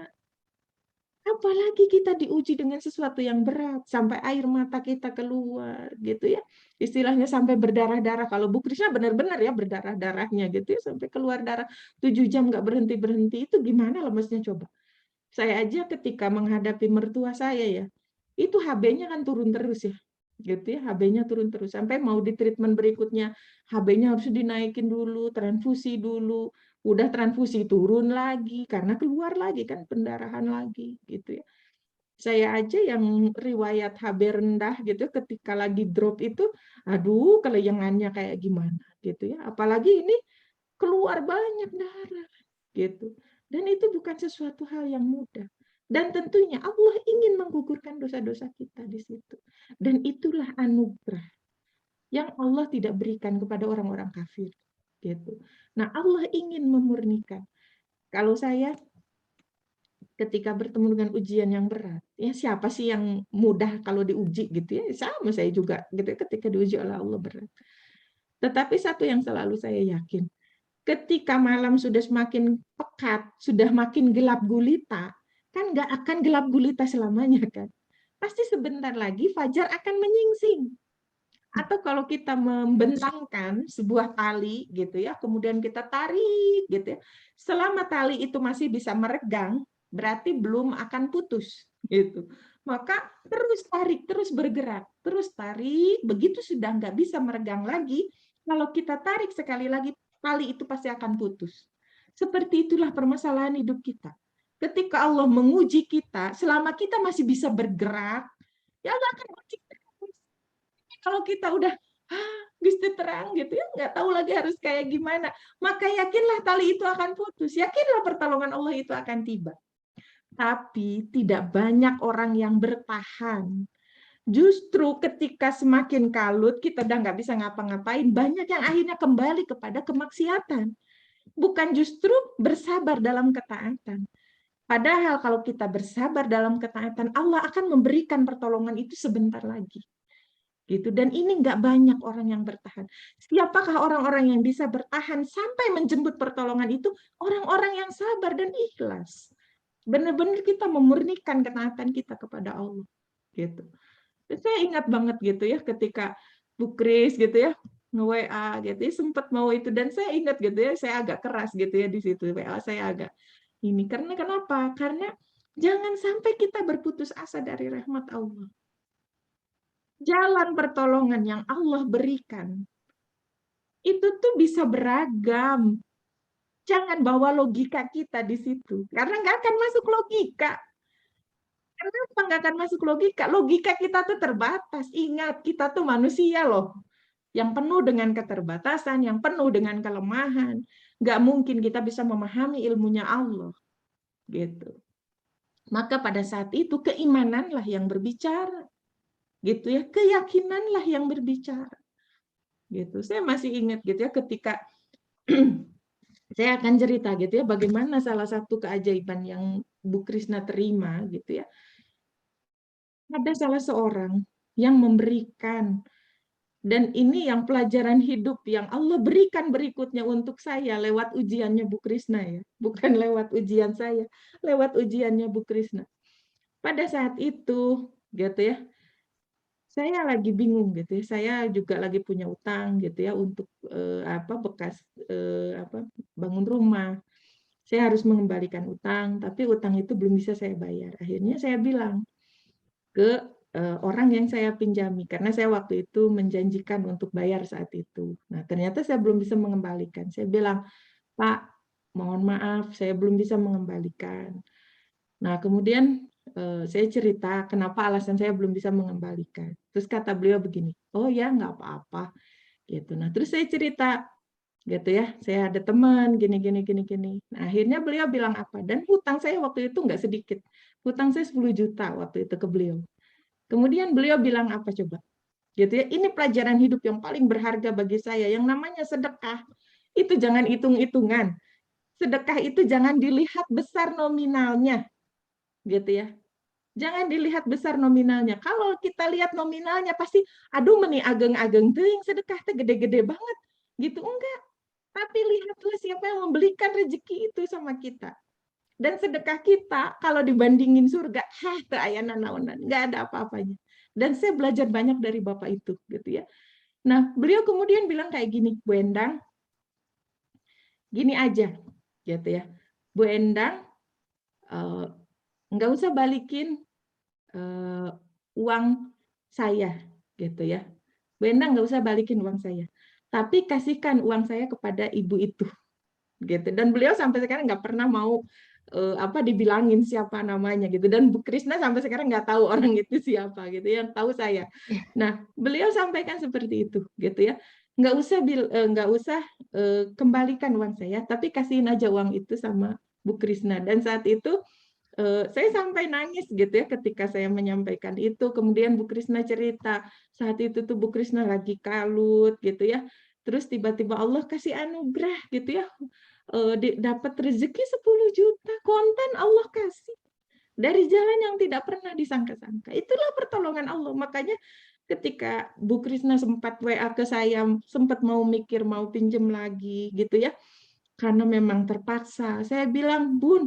Apalagi kita diuji dengan sesuatu yang berat, sampai air mata kita keluar, gitu ya. Istilahnya sampai berdarah-darah. Kalau Bu Krisna benar-benar ya berdarah-darahnya gitu ya, sampai keluar darah 7 jam nggak berhenti-berhenti. Itu gimana lemesnya coba? Saya aja ketika menghadapi mertua saya ya, itu HB-nya kan turun terus ya. Gitu ya, HB-nya turun terus. Sampai mau di treatment berikutnya, HB-nya harus dinaikin dulu, transfusi dulu. Udah transfusi turun lagi karena keluar lagi kan pendarahan lagi gitu ya. Saya aja yang riwayat HB rendah gitu ketika lagi drop itu, aduh keleyengannya kayak gimana gitu ya. Apalagi ini keluar banyak darah gitu. Dan itu bukan sesuatu hal yang mudah. Dan tentunya Allah ingin menggugurkan dosa-dosa kita di situ. Dan itulah anugerah yang Allah tidak berikan kepada orang-orang kafir gitu. Nah, Allah ingin memurnikan. Kalau saya ketika bertemu dengan ujian yang berat, ya siapa sih yang mudah kalau diuji gitu ya? Sama saya juga gitu ketika diuji oleh Allah berat. Tetapi satu yang selalu saya yakin, ketika malam sudah semakin pekat, sudah makin gelap gulita, kan nggak akan gelap gulita selamanya kan? Pasti sebentar lagi fajar akan menyingsing. Atau kalau kita membentangkan sebuah tali gitu ya, kemudian kita tarik gitu ya. Selama tali itu masih bisa meregang, berarti belum akan putus gitu. Maka terus tarik, terus bergerak, terus tarik, begitu sudah nggak bisa meregang lagi, kalau kita tarik sekali lagi, tali itu pasti akan putus. Seperti itulah permasalahan hidup kita. Ketika Allah menguji kita, selama kita masih bisa bergerak, ya Allah akan uji terus. Kalau kita udah Gusti terang gitu ya, nggak tahu lagi harus kayak gimana, maka yakinlah tali itu akan putus, yakinlah pertolongan Allah itu akan tiba. Tapi tidak banyak orang yang bertahan. Justru ketika semakin kalut, kita udah nggak bisa ngapa-ngapain, banyak yang akhirnya kembali kepada kemaksiatan. Bukan justru bersabar dalam ketaatan. Padahal kalau kita bersabar dalam ketaatan, Allah akan memberikan pertolongan itu sebentar lagi. Gitu. Dan ini nggak banyak orang yang bertahan. Siapakah orang-orang yang bisa bertahan sampai menjemput pertolongan itu? Orang-orang yang sabar dan ikhlas. Benar-benar kita memurnikan ketaatan kita kepada Allah. Gitu. Dan saya ingat banget gitu ya ketika Bu Kris gitu ya nge-WA gitu ya, sempat mau itu, dan saya ingat gitu ya, saya agak keras gitu ya di situ WA saya agak ini. Karena kenapa? Karena jangan sampai kita berputus asa dari rahmat Allah. Jalan pertolongan yang Allah berikan itu tuh bisa beragam. Jangan bawa logika kita di situ, karena nggak akan masuk logika. Kenapa nggak akan masuk logika? Logika kita tuh terbatas. Ingat, kita tuh manusia loh, yang penuh dengan keterbatasan, yang penuh dengan kelemahan. Nggak mungkin kita bisa memahami ilmunya Allah. Gitu. Maka pada saat itu keimananlah yang berbicara. Gitu ya, keyakinanlah yang berbicara. Gitu. Saya masih ingat gitu ya ketika saya akan cerita gitu ya bagaimana salah satu keajaiban yang Bu Krisna terima gitu ya. Ada salah seorang yang memberikan, dan ini yang pelajaran hidup yang Allah berikan berikutnya untuk saya lewat ujiannya Bu Krisna ya, bukan lewat ujian saya, lewat ujiannya Bu Krisna. Pada saat itu gitu ya, saya lagi bingung gitu ya, saya juga lagi punya utang gitu ya untuk bekas bangun rumah. Saya harus mengembalikan utang, tapi utang itu belum bisa saya bayar. Akhirnya saya bilang ke orang yang saya pinjami, karena saya waktu itu menjanjikan untuk bayar saat itu. Nah, ternyata saya belum bisa mengembalikan. Saya bilang, Pak, mohon maaf, saya belum bisa mengembalikan. Nah, kemudian saya cerita kenapa alasan saya belum bisa mengembalikan. Terus kata beliau begini, oh ya nggak apa-apa. Gitu. Nah, terus saya cerita, gitu ya, saya ada teman gini. Nah, akhirnya beliau bilang apa? Dan hutang saya waktu itu nggak sedikit. Hutang saya 10 juta waktu itu ke beliau. Kemudian beliau bilang apa coba? Gitu ya, ini pelajaran hidup yang paling berharga bagi saya. Yang namanya sedekah itu jangan hitung-hitungan. Sedekah itu jangan dilihat besar nominalnya, gitu ya. Jangan dilihat besar nominalnya. Kalau kita lihat nominalnya pasti, aduh meni ageng-ageng teuing sedekah teh gede-gede banget, gitu enggak. Tapi lihatlah siapa yang memberikan rezeki itu sama kita. Dan sedekah kita kalau dibandingin surga, teu aya nanaonan, enggak ada apa-apanya. Dan saya belajar banyak dari Bapak itu, gitu ya. Nah, beliau kemudian bilang kayak gini, Bu Endang, gini aja, gitu ya. Bu Endang, nggak usah balikin uang saya, gitu ya. Bu Endang nggak usah balikin uang saya, tapi kasihkan uang saya kepada ibu itu, gitu. Dan beliau sampai sekarang nggak pernah mau dibilangin siapa namanya gitu. Dan Bu Krisna sampai sekarang nggak tahu orang itu siapa gitu, yang tahu saya. Nah, beliau sampaikan seperti itu, gitu ya. Nggak usah kembalikan uang saya, tapi kasihin aja uang itu sama Bu Krisna. Dan saat itu saya sampai nangis gitu ya ketika saya menyampaikan itu. Kemudian Bu Krisna cerita saat itu tuh Bu Krisna lagi kalut gitu ya. Terus tiba-tiba Allah kasih anugerah gitu ya, dapat rezeki 10 juta kontan Allah kasih dari jalan yang tidak pernah disangka-sangka. Itulah pertolongan Allah. Makanya ketika Bu Krisna sempat WA ke saya, sempat mau mikir mau pinjem lagi gitu ya, karena memang terpaksa. Saya bilang, Bun,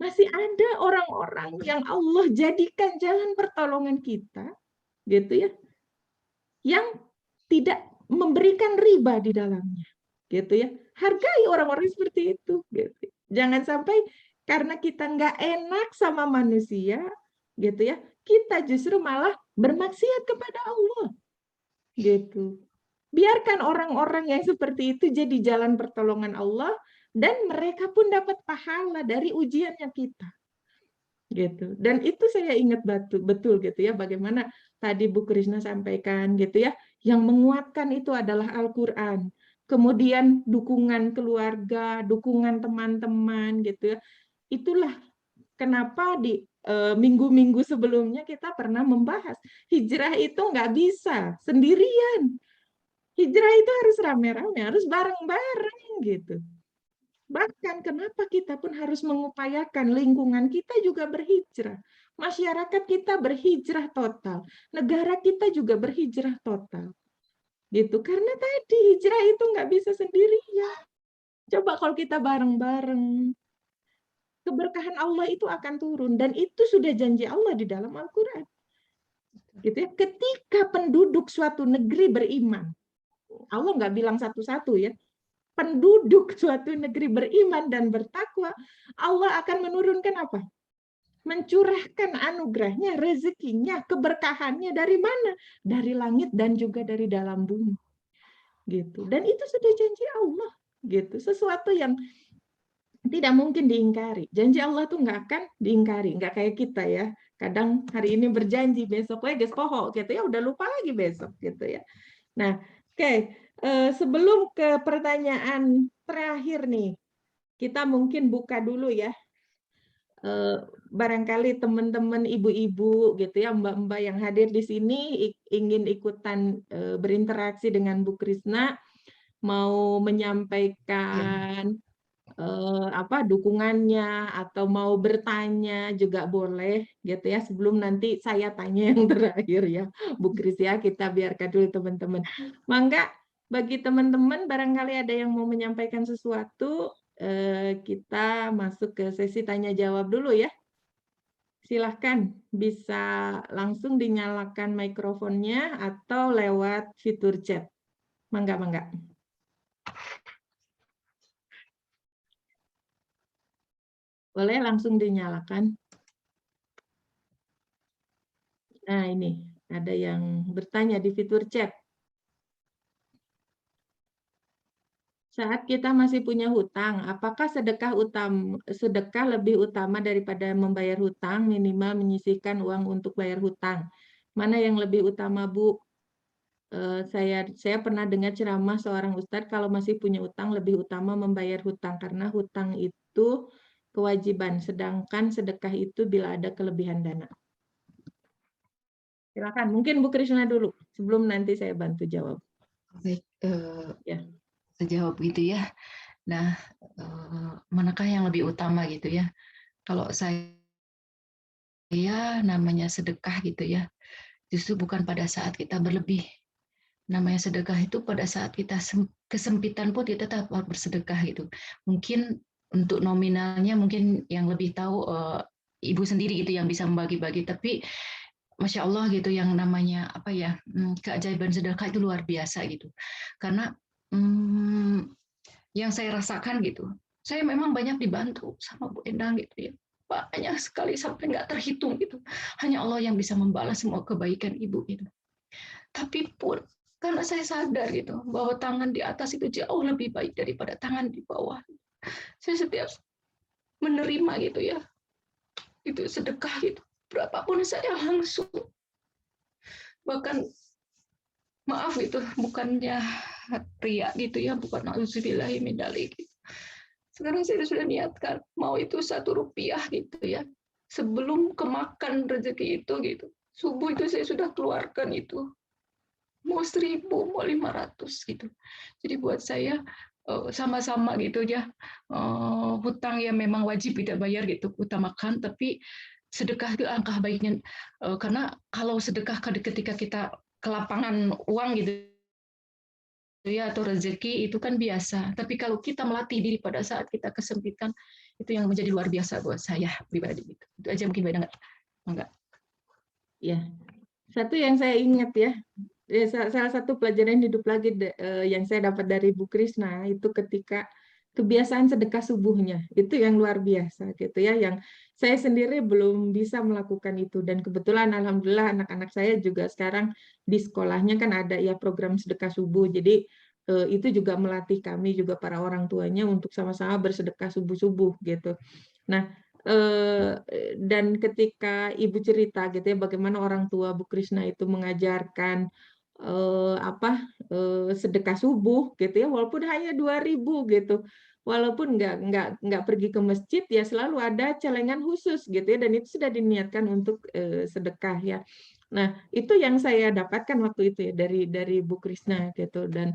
masih ada orang-orang yang Allah jadikan jalan pertolongan kita, gitu ya, yang tidak memberikan riba di dalamnya, gitu ya. Hargai orang-orang seperti itu, gitu. Jangan sampai karena kita nggak enak sama manusia, gitu ya, kita justru malah bermaksiat kepada Allah, gitu. Biarkan orang-orang yang seperti itu jadi jalan pertolongan Allah, dan mereka pun dapat pahala dari ujiannya kita. Gitu. Dan itu saya ingat betul gitu ya, bagaimana tadi Bu Krisna sampaikan gitu ya, yang menguatkan itu adalah Al-Qur'an. Kemudian dukungan keluarga, dukungan teman-teman gitu ya. Itulah kenapa di minggu-minggu sebelumnya kita pernah membahas hijrah itu nggak bisa sendirian. Hijrah itu harus rame-rame, harus bareng-bareng gitu. Bahkan kenapa kita pun harus mengupayakan lingkungan kita juga berhijrah. Masyarakat kita berhijrah total. Negara kita juga berhijrah total. Gitu. Karena tadi hijrah itu nggak bisa sendirian. Coba kalau kita bareng-bareng, keberkahan Allah itu akan turun. Dan itu sudah janji Allah di dalam Al-Quran. Gitu ya. Ketika penduduk suatu negeri beriman, Allah nggak bilang satu-satu ya, penduduk suatu negeri beriman dan bertakwa, Allah akan menurunkan apa? Mencurahkan anugerahnya, rezekinya, keberkahannya dari mana? Dari langit dan juga dari dalam bumi. Gitu. Dan itu sudah janji Allah. Gitu. Sesuatu yang tidak mungkin diingkari. Janji Allah tuh nggak akan diingkari, nggak kayak kita ya. Kadang hari ini berjanji, besok lagi poho, gitu ya, udah lupa lagi besok, gitu ya. Nah, oke. Sebelum ke pertanyaan terakhir nih, kita mungkin buka dulu ya. Barangkali teman-teman ibu-ibu gitu ya, mbak-mbak yang hadir di sini ingin ikutan berinteraksi dengan Bu Krisna, mau menyampaikan dukungannya atau mau bertanya juga boleh gitu ya, sebelum nanti saya tanya yang terakhir ya Bu Kris ya, kita biarkan dulu teman-teman. Mangga bagi teman-teman barangkali ada yang mau menyampaikan sesuatu, kita masuk ke sesi tanya jawab dulu ya. Silahkan bisa langsung dinyalakan mikrofonnya atau lewat fitur chat. Mangga. Boleh langsung dinyalakan. Nah, ini ada yang bertanya di fitur chat. Saat kita masih punya hutang, apakah sedekah lebih utama daripada membayar hutang, minimal menyisihkan uang untuk bayar hutang? Mana yang lebih utama, Bu? Saya pernah dengar ceramah seorang ustadz, kalau masih punya hutang lebih utama membayar hutang karena hutang itu kewajiban, sedangkan sedekah itu bila ada kelebihan dana. Silakan, mungkin Bu Krisna dulu sebelum nanti saya bantu jawab. Baik, Ya. saya jawab gitu ya. Nah, manakah yang lebih utama gitu ya? Kalau saya namanya sedekah gitu ya, justru bukan pada saat kita berlebih. Namanya sedekah itu pada saat kita kesempitan pun kita tetap harus bersedekah gitu. Mungkin untuk nominalnya mungkin yang lebih tahu ibu sendiri gitu yang bisa membagi-bagi, tapi Masya Allah gitu yang namanya apa ya, keajaiban sedekah itu luar biasa gitu. Karena yang saya rasakan gitu, saya memang banyak dibantu sama Bu Endang gitu ya. Banyak sekali sampai nggak terhitung gitu. Hanya Allah yang bisa membalas semua kebaikan ibu gitu. Tapi pun karena saya sadar gitu bahwa tangan di atas itu jauh lebih baik daripada tangan di bawah. Saya setiap menerima gitu ya, itu sedekah gitu. Berapapun saya langsung, bahkan maaf itu bukannya ria gitu ya, bukan auzubillahi min dzalik gitu. Sekarang saya sudah niatkan mau itu 1 rupiah gitu ya, sebelum kemakan rezeki itu gitu. Subuh itu saya sudah keluarkan itu, mau 1.000, mau 500 gitu. Jadi buat saya sama-sama gitu ya, hutang yang memang wajib tidak bayar gitu, utamakan, tapi sedekah itu angka baiknya, karena kalau sedekah ketika kita kelapangan uang gitu ya atau rezeki itu kan biasa, tapi kalau kita melatih diri pada saat kita kesempitan itu yang menjadi luar biasa buat saya pribadi gitu. Itu aja mungkin beda enggak? Ya, satu yang saya ingat ya, salah satu pelajaran hidup lagi yang saya dapat dari Bu Krisna itu ketika kebiasaan sedekah subuhnya itu yang luar biasa gitu ya, yang saya sendiri belum bisa melakukan itu, dan kebetulan alhamdulillah anak-anak saya juga sekarang di sekolahnya kan ada ya program sedekah subuh, jadi itu juga melatih kami juga para orang tuanya untuk sama-sama bersedekah subuh-subuh gitu. Nah, dan ketika Ibu cerita gitu ya bagaimana orang tua Bu Krisna itu mengajarkan sedekah subuh gitu ya, walaupun hanya 2.000 gitu, walaupun nggak pergi ke masjid ya selalu ada celengan khusus gitu ya, dan itu sudah diniatkan untuk sedekah ya. Nah itu yang saya dapatkan waktu itu ya dari Bu Krisna gitu, dan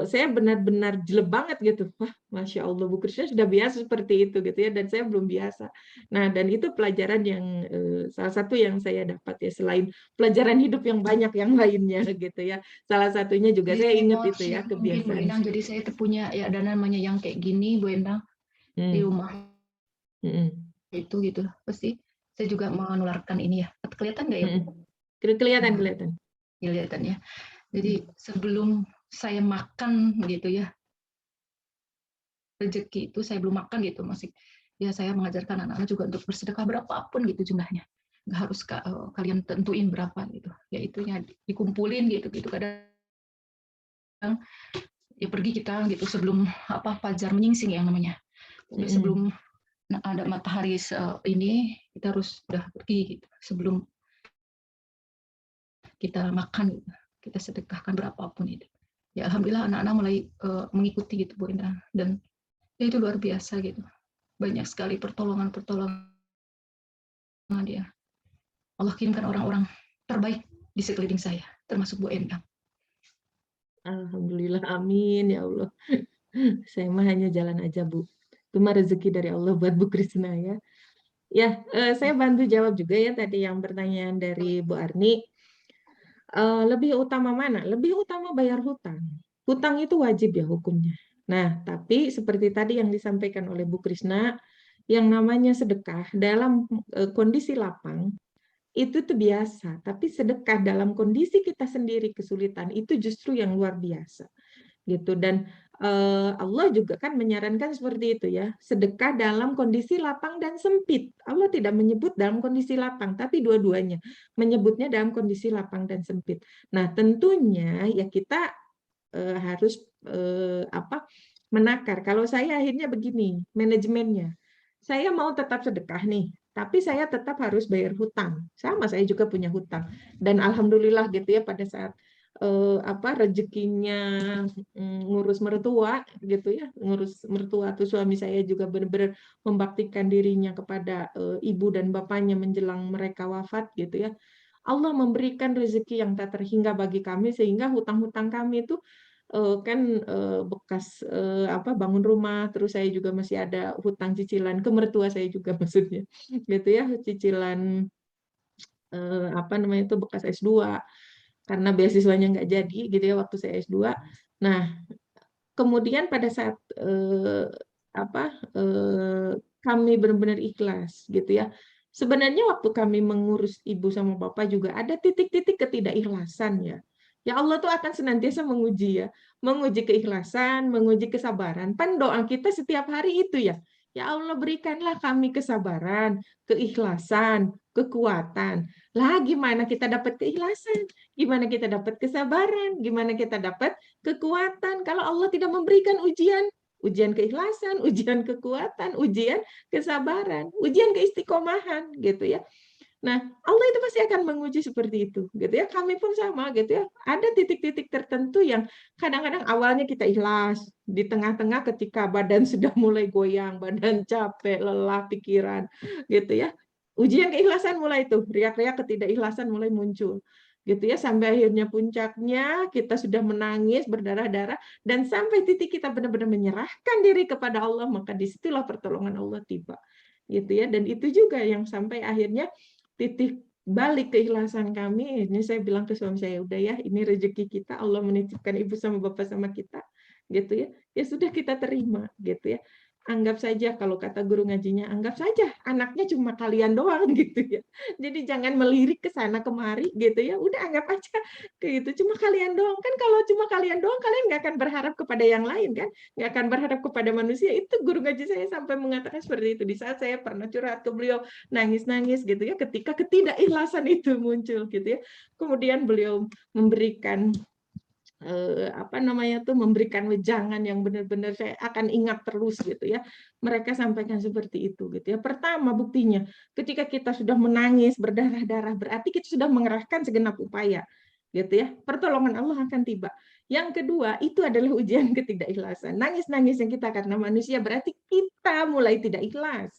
saya benar-benar jelek banget gitu, wah Masya Allah Bu Krisna sudah biasa seperti itu gitu ya, dan saya belum biasa. Nah dan itu pelajaran yang salah satu yang saya dapat ya, selain pelajaran hidup yang banyak yang lainnya gitu ya. Salah satunya juga Jadi saya ingat mau itu ya share mungkin Bu kebiasaan. Endang, jadi saya punya ya ada namanya yang kayak gini Bu Endang di Hmm. rumah itu gitu. Pasti saya juga menularkan ini ya. Kelihatan nggak ya Bu? Kelihatan. Kelihatan ya. Jadi sebelum saya makan gitu ya, rezeki itu saya belum makan gitu, masih ya saya mengajarkan anak-anak juga untuk bersedekah berapapun gitu jumlahnya, nggak harus kalian tentuin berapa gitu, ya itunya dikumpulin gitu gitu. Kadang ya pergi kita gitu sebelum fajar menyingsing yang namanya, pokoknya sebelum ada matahari ini kita harus udah pergi gitu, sebelum kita makan gitu. Kita sedekahkan berapapun itu. Ya alhamdulillah anak-anak mulai mengikuti gitu Bu Indra, dan ya itu luar biasa gitu. Banyak sekali pertolongan dia. Allah kirimkan orang-orang terbaik di sekeliling saya, termasuk Bu Endang. Alhamdulillah, amin ya Allah. Saya mah hanya jalan aja, Bu. Itu mah rezeki dari Allah buat Bu Krisna ya. Ya, saya bantu jawab juga ya tadi yang pertanyaan dari Bu Arni. Lebih utama mana? Lebih utama bayar hutang. Hutang itu wajib ya hukumnya. Nah, tapi seperti tadi yang disampaikan oleh Bu Krisna, yang namanya sedekah dalam kondisi lapang, itu tuh biasa. Tapi sedekah dalam kondisi kita sendiri kesulitan, itu justru yang luar biasa. Gitu. Dan Allah juga kan menyarankan seperti itu ya, sedekah dalam kondisi lapang dan sempit. Allah tidak menyebut dalam kondisi lapang, tapi dua-duanya menyebutnya dalam kondisi lapang dan sempit. Nah, tentunya ya kita harus menakar. Kalau saya akhirnya begini, manajemennya. Saya mau tetap sedekah nih, tapi saya tetap harus bayar hutang. Sama, saya juga punya hutang. Dan alhamdulillah gitu ya, pada saat rezekinya ngurus mertua gitu ya, ngurus mertua tuh suami saya juga benar-benar membaktikan dirinya kepada ibu dan bapaknya menjelang mereka wafat gitu ya. Allah memberikan rezeki yang tak terhingga bagi kami, sehingga hutang-hutang kami itu kan bekas bangun rumah, terus saya juga masih ada hutang cicilan ke mertua saya juga maksudnya gitu ya, cicilan itu bekas S2 karena beasiswanya nggak jadi gitu ya waktu saya S2. Nah, kemudian pada saat kami benar-benar ikhlas gitu ya. Sebenarnya waktu kami mengurus ibu sama bapak juga ada titik-titik ketidakikhlasan ya. Ya Allah tuh akan senantiasa menguji ya, menguji keikhlasan, menguji kesabaran. Pan doa kita setiap hari itu ya. Ya Allah berikanlah kami kesabaran, keikhlasan, kekuatan. Lah gimana kita dapat keikhlasan? Gimana kita dapat kesabaran? Gimana kita dapat kekuatan kalau Allah tidak memberikan ujian? Ujian keikhlasan, ujian kekuatan, ujian kesabaran, ujian keistiqomahan gitu ya. Nah, Allah itu pasti akan menguji seperti itu, gitu ya. Kami pun sama, gitu ya. Ada titik-titik tertentu yang kadang-kadang awalnya kita ikhlas, di tengah-tengah ketika badan sudah mulai goyang, badan capek, lelah, pikiran, gitu ya. Ujian keikhlasan mulai itu, riak-riak ketidakikhlasan mulai muncul, gitu ya. Sampai akhirnya puncaknya kita sudah menangis, berdarah-darah, dan sampai titik kita benar-benar menyerahkan diri kepada Allah, maka disitulah pertolongan Allah tiba, gitu ya. Dan itu juga yang sampai akhirnya titik balik keikhlasan kami, ini saya bilang ke suami saya, udah ya, ini rezeki kita, Allah menitipkan ibu sama bapak sama kita, gitu ya. Ya sudah kita terima, gitu ya. Anggap saja, kalau kata guru ngajinya, anggap saja anaknya cuma kalian doang, gitu ya. Jadi jangan melirik ke sana kemari, gitu ya. Udah anggap aja kayak gitu, cuma kalian doang. Kan kalau cuma kalian doang, kalian nggak akan berharap kepada yang lain, kan? Nggak akan berharap kepada manusia. Itu guru ngaji saya sampai mengatakan seperti itu. Di saat saya pernah curhat ke beliau, nangis-nangis gitu ya, ketika ketidakikhlasan itu muncul gitu ya. Kemudian beliau memberikan memberikan wejangan yang benar-benar saya akan ingat terus gitu ya. Mereka sampaikan seperti itu gitu ya. Pertama buktinya, ketika kita sudah menangis berdarah-darah, berarti kita sudah mengerahkan segenap upaya gitu ya. Pertolongan Allah akan tiba. Yang kedua, itu adalah ujian ketidakikhlasan. Nangis-nangis yang kita karena manusia berarti kita mulai tidak ikhlas.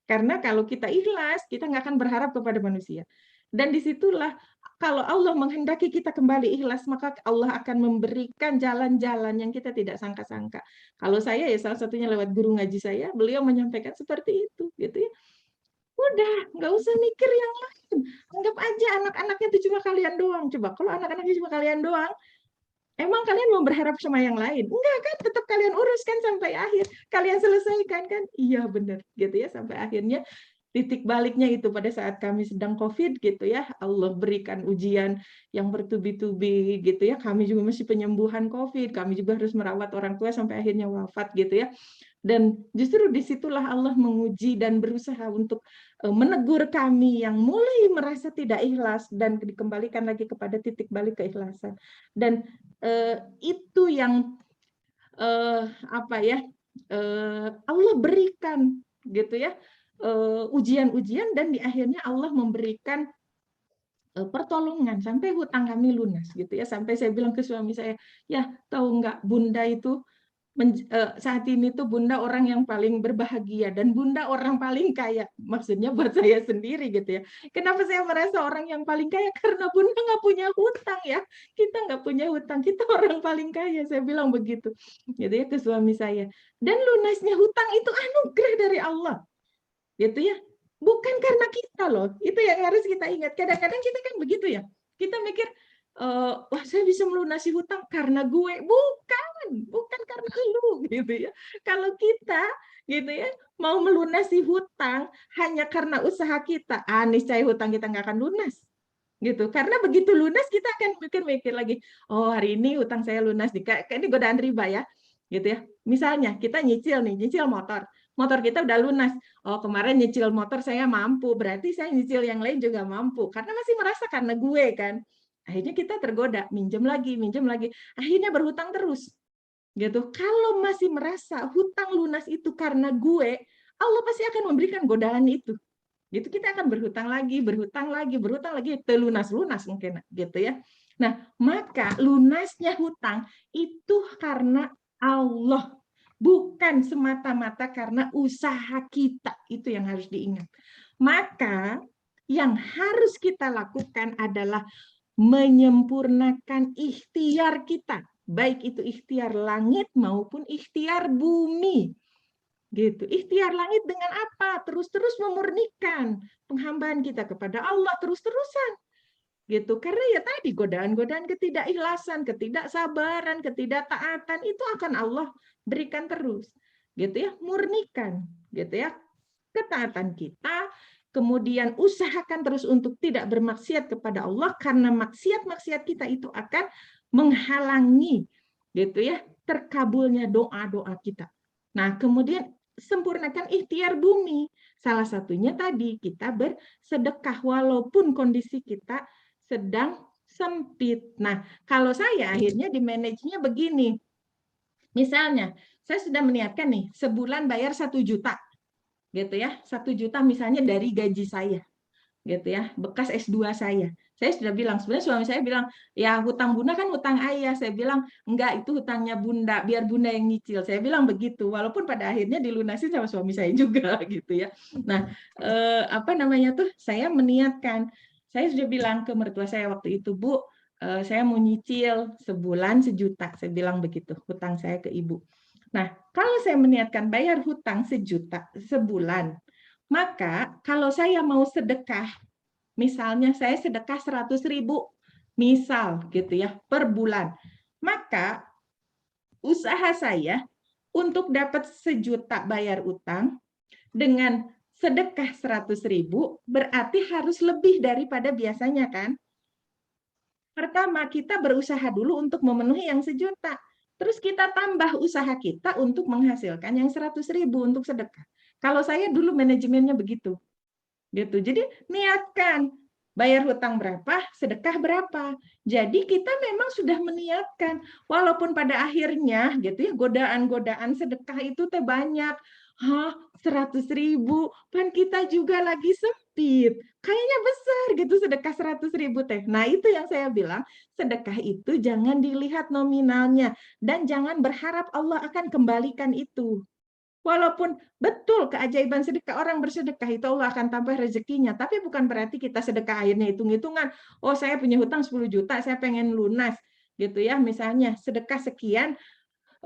Karena kalau kita ikhlas, kita nggak akan berharap kepada manusia. Dan disitulah kalau Allah menghendaki kita kembali ikhlas, maka Allah akan memberikan jalan-jalan yang kita tidak sangka-sangka. Kalau saya ya salah satunya lewat guru ngaji saya, beliau menyampaikan seperti itu, gitu ya. Udah, nggak usah mikir yang lain. Anggap aja anak-anaknya itu cuma kalian doang. Coba kalau anak-anaknya cuma kalian doang, emang kalian mau berharap sama yang lain? Enggak kan, tetap kalian uruskan sampai akhir. Kalian selesaikan kan? Iya benar, gitu ya. Sampai akhirnya titik baliknya itu pada saat kami sedang COVID gitu ya, Allah berikan ujian yang bertubi-tubi gitu ya. Kami juga masih penyembuhan COVID, kami juga harus merawat orang tua sampai akhirnya wafat gitu ya. Dan justru disitulah Allah menguji dan berusaha untuk menegur kami yang mulai merasa tidak ikhlas dan dikembalikan lagi kepada titik balik keikhlasan. Dan itu yang Allah berikan gitu ya, ujian-ujian, dan di akhirnya Allah memberikan pertolongan sampai hutang kami lunas gitu ya. Sampai saya bilang ke suami saya, ya tahu nggak, Bunda itu saat ini tuh Bunda orang yang paling berbahagia dan Bunda orang paling kaya. Maksudnya buat saya sendiri gitu ya. Kenapa saya merasa orang yang paling kaya? Karena Bunda nggak punya hutang ya. Kita nggak punya hutang, kita orang paling kaya. Saya bilang begitu gitu ya ke suami saya. Dan lunasnya hutang itu anugerah dari Allah gitu ya. Bukan karena kita loh. Itu yang harus kita ingat. Kadang-kadang kita kan begitu ya. Kita mikir, wah saya bisa melunasi hutang karena gue. Bukan karena lu gitu ya. Kalau kita gitu ya mau melunasi hutang hanya karena usaha kita, niscaya hutang kita nggak akan lunas gitu. Karena begitu lunas kita akan mikir-mikir lagi, oh hari ini hutang saya lunas, kayak ini godaan riba ya gitu ya. Misalnya kita nyicil motor kita udah lunas, oh kemarin nyicil motor saya mampu, berarti saya nyicil yang lain juga mampu, karena masih merasa karena gue kan. Akhirnya kita tergoda, minjem lagi, akhirnya berhutang terus gitu. Kalau masih merasa hutang lunas itu karena gue, Allah pasti akan memberikan godaan itu gitu. Kita akan berhutang lagi, telunas-lunas mungkin gitu ya. Nah, maka lunasnya hutang itu karena Allah, bukan semata-mata karena usaha kita. Itu yang harus diingat. Maka yang harus kita lakukan adalah menyempurnakan ikhtiar kita, baik itu ikhtiar langit maupun ikhtiar bumi. Gitu. Ikhtiar langit dengan apa? Terus-terus memurnikan penghambaan kita kepada Allah terus-terusan. Gitu. Karena ya tadi godaan-godaan ketidakikhlasan, ketidaksabaran, ketidaktaatan itu akan Allah berikan terus. Gitu ya, murnikan gitu ya. Ketaatan kita, kemudian usahakan terus untuk tidak bermaksiat kepada Allah, karena maksiat-maksiat kita itu akan menghalangi gitu ya terkabulnya doa-doa kita. Nah, kemudian sempurnakan ikhtiar bumi. Salah satunya tadi kita bersedekah walaupun kondisi kita sedang sempit. Nah, kalau saya akhirnya di manajenya begini. Misalnya, saya sudah meniatkan nih, sebulan bayar 1 juta. Gitu ya, 1 juta misalnya dari gaji saya. Gitu ya, bekas S2 saya. Saya sudah bilang, sebenarnya suami saya bilang, ya hutang Bunda kan hutang ayah. Saya bilang, enggak, itu hutangnya Bunda, biar Bunda yang nyicil. Saya bilang begitu, walaupun pada akhirnya dilunasi sama suami saya juga gitu ya. Nah, saya meniatkan, saya sudah bilang ke mertua saya waktu itu, Bu, saya mau nyicil sebulan 1 juta. Saya bilang begitu, hutang saya ke Ibu. Nah, kalau saya meniatkan bayar hutang 1 juta sebulan, maka kalau saya mau sedekah, misalnya saya sedekah 100.000, misal gitu ya, per bulan, maka usaha saya untuk dapat 1 juta bayar utang dengan sedekah 100.000 berarti harus lebih daripada biasanya kan. Pertama, kita berusaha dulu untuk memenuhi yang 1 juta. Terus kita tambah usaha kita untuk menghasilkan yang 100.000 untuk sedekah. Kalau saya dulu manajemennya begitu. Gitu. Jadi niatkan bayar hutang berapa, sedekah berapa. Jadi kita memang sudah meniatkan, walaupun pada akhirnya gitu ya godaan-godaan sedekah itu teh banyak. 100.000, kan kita juga lagi sempit. Kayaknya besar gitu sedekah 100.000 teh. Nah, itu yang saya bilang, sedekah itu jangan dilihat nominalnya dan jangan berharap Allah akan kembalikan itu. Walaupun betul keajaiban sedekah, orang bersedekah itu Allah akan tambah rezekinya, tapi bukan berarti kita sedekah akhirnya hitung-hitungan, oh saya punya hutang 10 juta, saya pengen lunas, gitu ya, misalnya sedekah sekian,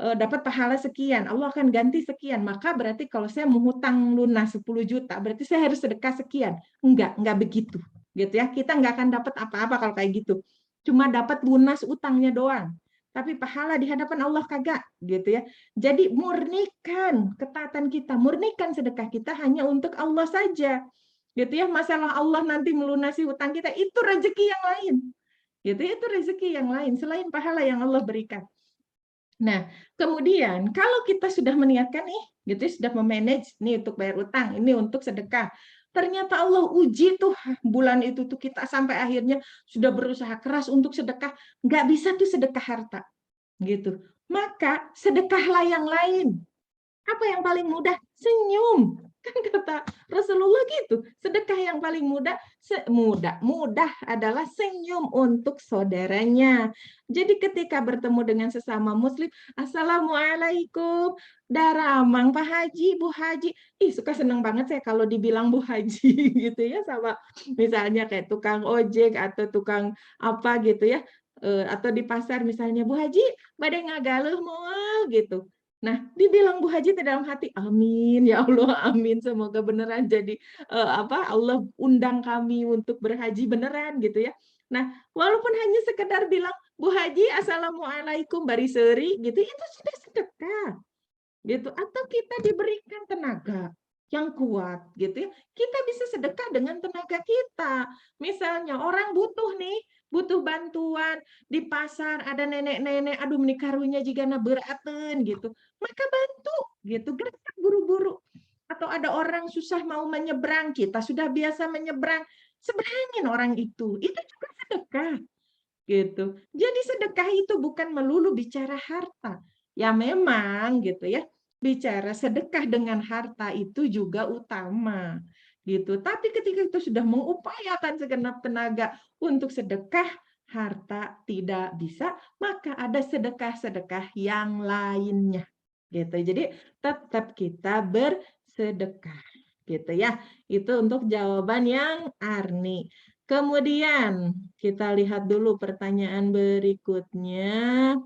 dapat pahala sekian, Allah akan ganti sekian, maka berarti kalau saya mau hutang lunas 10 juta, berarti saya harus sedekah sekian. Enggak begitu, gitu ya, kita nggak akan dapat apa-apa kalau kayak gitu, cuma dapat lunas utangnya doang. Tapi pahala di hadapan Allah kagak, gitu ya. Jadi murnikan ketaatan kita, murnikan sedekah kita hanya untuk Allah saja. Gitu ya, masalah Allah nanti melunasi hutang kita itu rezeki yang lain. Gitu ya, itu rezeki yang lain selain pahala yang Allah berikan. Nah, kemudian kalau kita sudah meniatkan nih, gitu ya, sudah memanage nih untuk bayar utang, ini untuk sedekah. Ternyata Allah uji tuh bulan itu tuh kita sampai akhirnya sudah berusaha keras untuk sedekah, nggak bisa tuh sedekah harta, gitu. Maka sedekahlah yang lain. Apa yang paling mudah? Senyum. Kan kata Rasulullah gitu. Sedekah yang paling mudah adalah senyum untuk saudaranya. Jadi ketika bertemu dengan sesama muslim, Assalamualaikum, Daramang Pak Haji, Bu Haji. Ih, suka seneng banget saya kalau dibilang Bu Haji gitu ya, sama misalnya kayak tukang ojek atau tukang apa gitu ya. Atau di pasar misalnya, Bu Haji, badai ngagaluh moal gitu. Nah, dibilang Bu Haji dalam hati, amin ya Allah, amin. Semoga beneran jadi Allah undang kami untuk berhaji beneran gitu ya. Nah, walaupun hanya sekedar bilang Bu Haji, assalamualaikum bariseri gitu, itu sudah sedekah gitu. Atau kita diberikan tenaga yang kuat gitu ya. Kita bisa sedekah dengan tenaga kita. Misalnya orang butuh nih, butuh bantuan di pasar, ada nenek-nenek, aduh menikarunya jika beraten gitu, maka bantu gitu, gerak buru-buru. Atau ada orang susah mau menyeberang, kita sudah biasa menyeberang, seberangin orang itu juga sedekah gitu. Jadi sedekah itu bukan melulu bicara harta, ya memang gitu ya, bicara sedekah dengan harta itu juga utama gitu. Tapi ketika itu sudah mengupayakan segenap tenaga untuk sedekah, harta tidak bisa, maka ada sedekah-sedekah yang lainnya gitu. Jadi tetap kita bersedekah gitu ya. Itu untuk jawaban yang Arni. Kemudian kita lihat dulu pertanyaan berikutnya.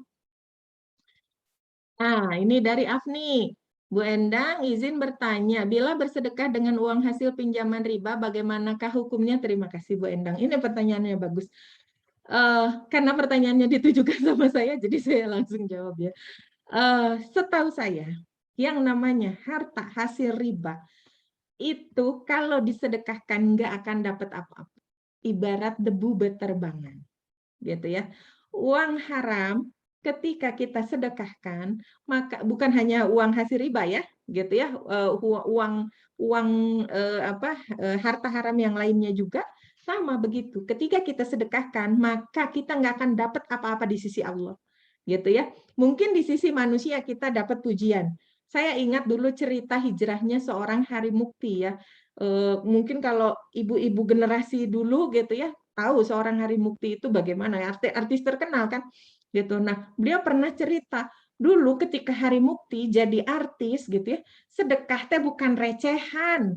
Nah, ini dari Afni. Bu Endang izin bertanya, bila bersedekah dengan uang hasil pinjaman riba, bagaimanakah hukumnya? Terima kasih Bu Endang. Ini pertanyaannya bagus. Karena pertanyaannya ditujukan sama saya, jadi saya langsung jawab ya. Setahu saya, yang namanya harta hasil riba, itu kalau disedekahkan nggak akan dapat apa-apa. Ibarat debu beterbangan. Gitu ya. Uang haram ketika kita sedekahkan, maka bukan hanya uang hasil riba ya, gitu ya, uang harta haram yang lainnya juga sama begitu. Ketika kita sedekahkan, maka kita nggak akan dapat apa-apa di sisi Allah, gitu ya. Mungkin di sisi manusia kita dapat pujian. Saya ingat dulu cerita hijrahnya seorang Hari Mukti ya. Mungkin kalau ibu-ibu generasi dulu gitu ya, tahu seorang Hari Mukti itu bagaimana ya, artis terkenal kan gitu. Nah, beliau pernah cerita dulu ketika Hari Mukti jadi artis gitu ya, sedekah teh bukan recehan,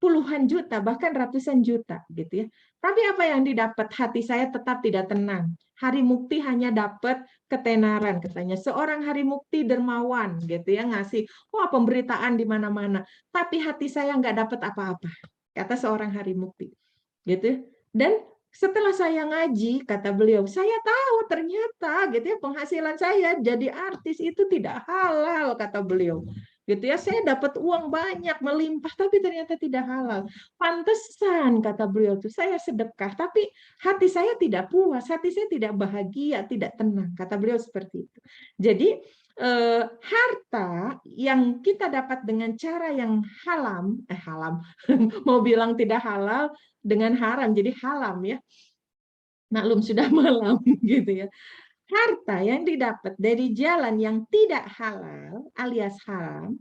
puluhan juta bahkan ratusan juta gitu ya. Tapi apa yang didapat? Hati saya tetap tidak tenang. Hari Mukti hanya dapat ketenaran katanya. Seorang Hari Mukti dermawan gitu ya, ngasih wah pemberitaan di mana-mana. Tapi hati saya nggak dapat apa-apa. Kata seorang Hari Mukti. Gitu. Dan setelah saya ngaji, kata beliau, saya tahu ternyata gitu ya penghasilan saya jadi artis itu tidak halal, kata beliau. Gitu ya, saya dapat uang banyak melimpah tapi ternyata tidak halal. Pantesan kata beliau tuh saya sedekah tapi hati saya tidak puas, hati saya tidak bahagia, tidak tenang, kata beliau seperti itu. Jadi harta yang kita dapat dengan cara yang haram, mau bilang tidak halal dengan haram, jadi haram ya. Maklum sudah malam gitu ya. Harta yang didapat dari jalan yang tidak halal alias haram,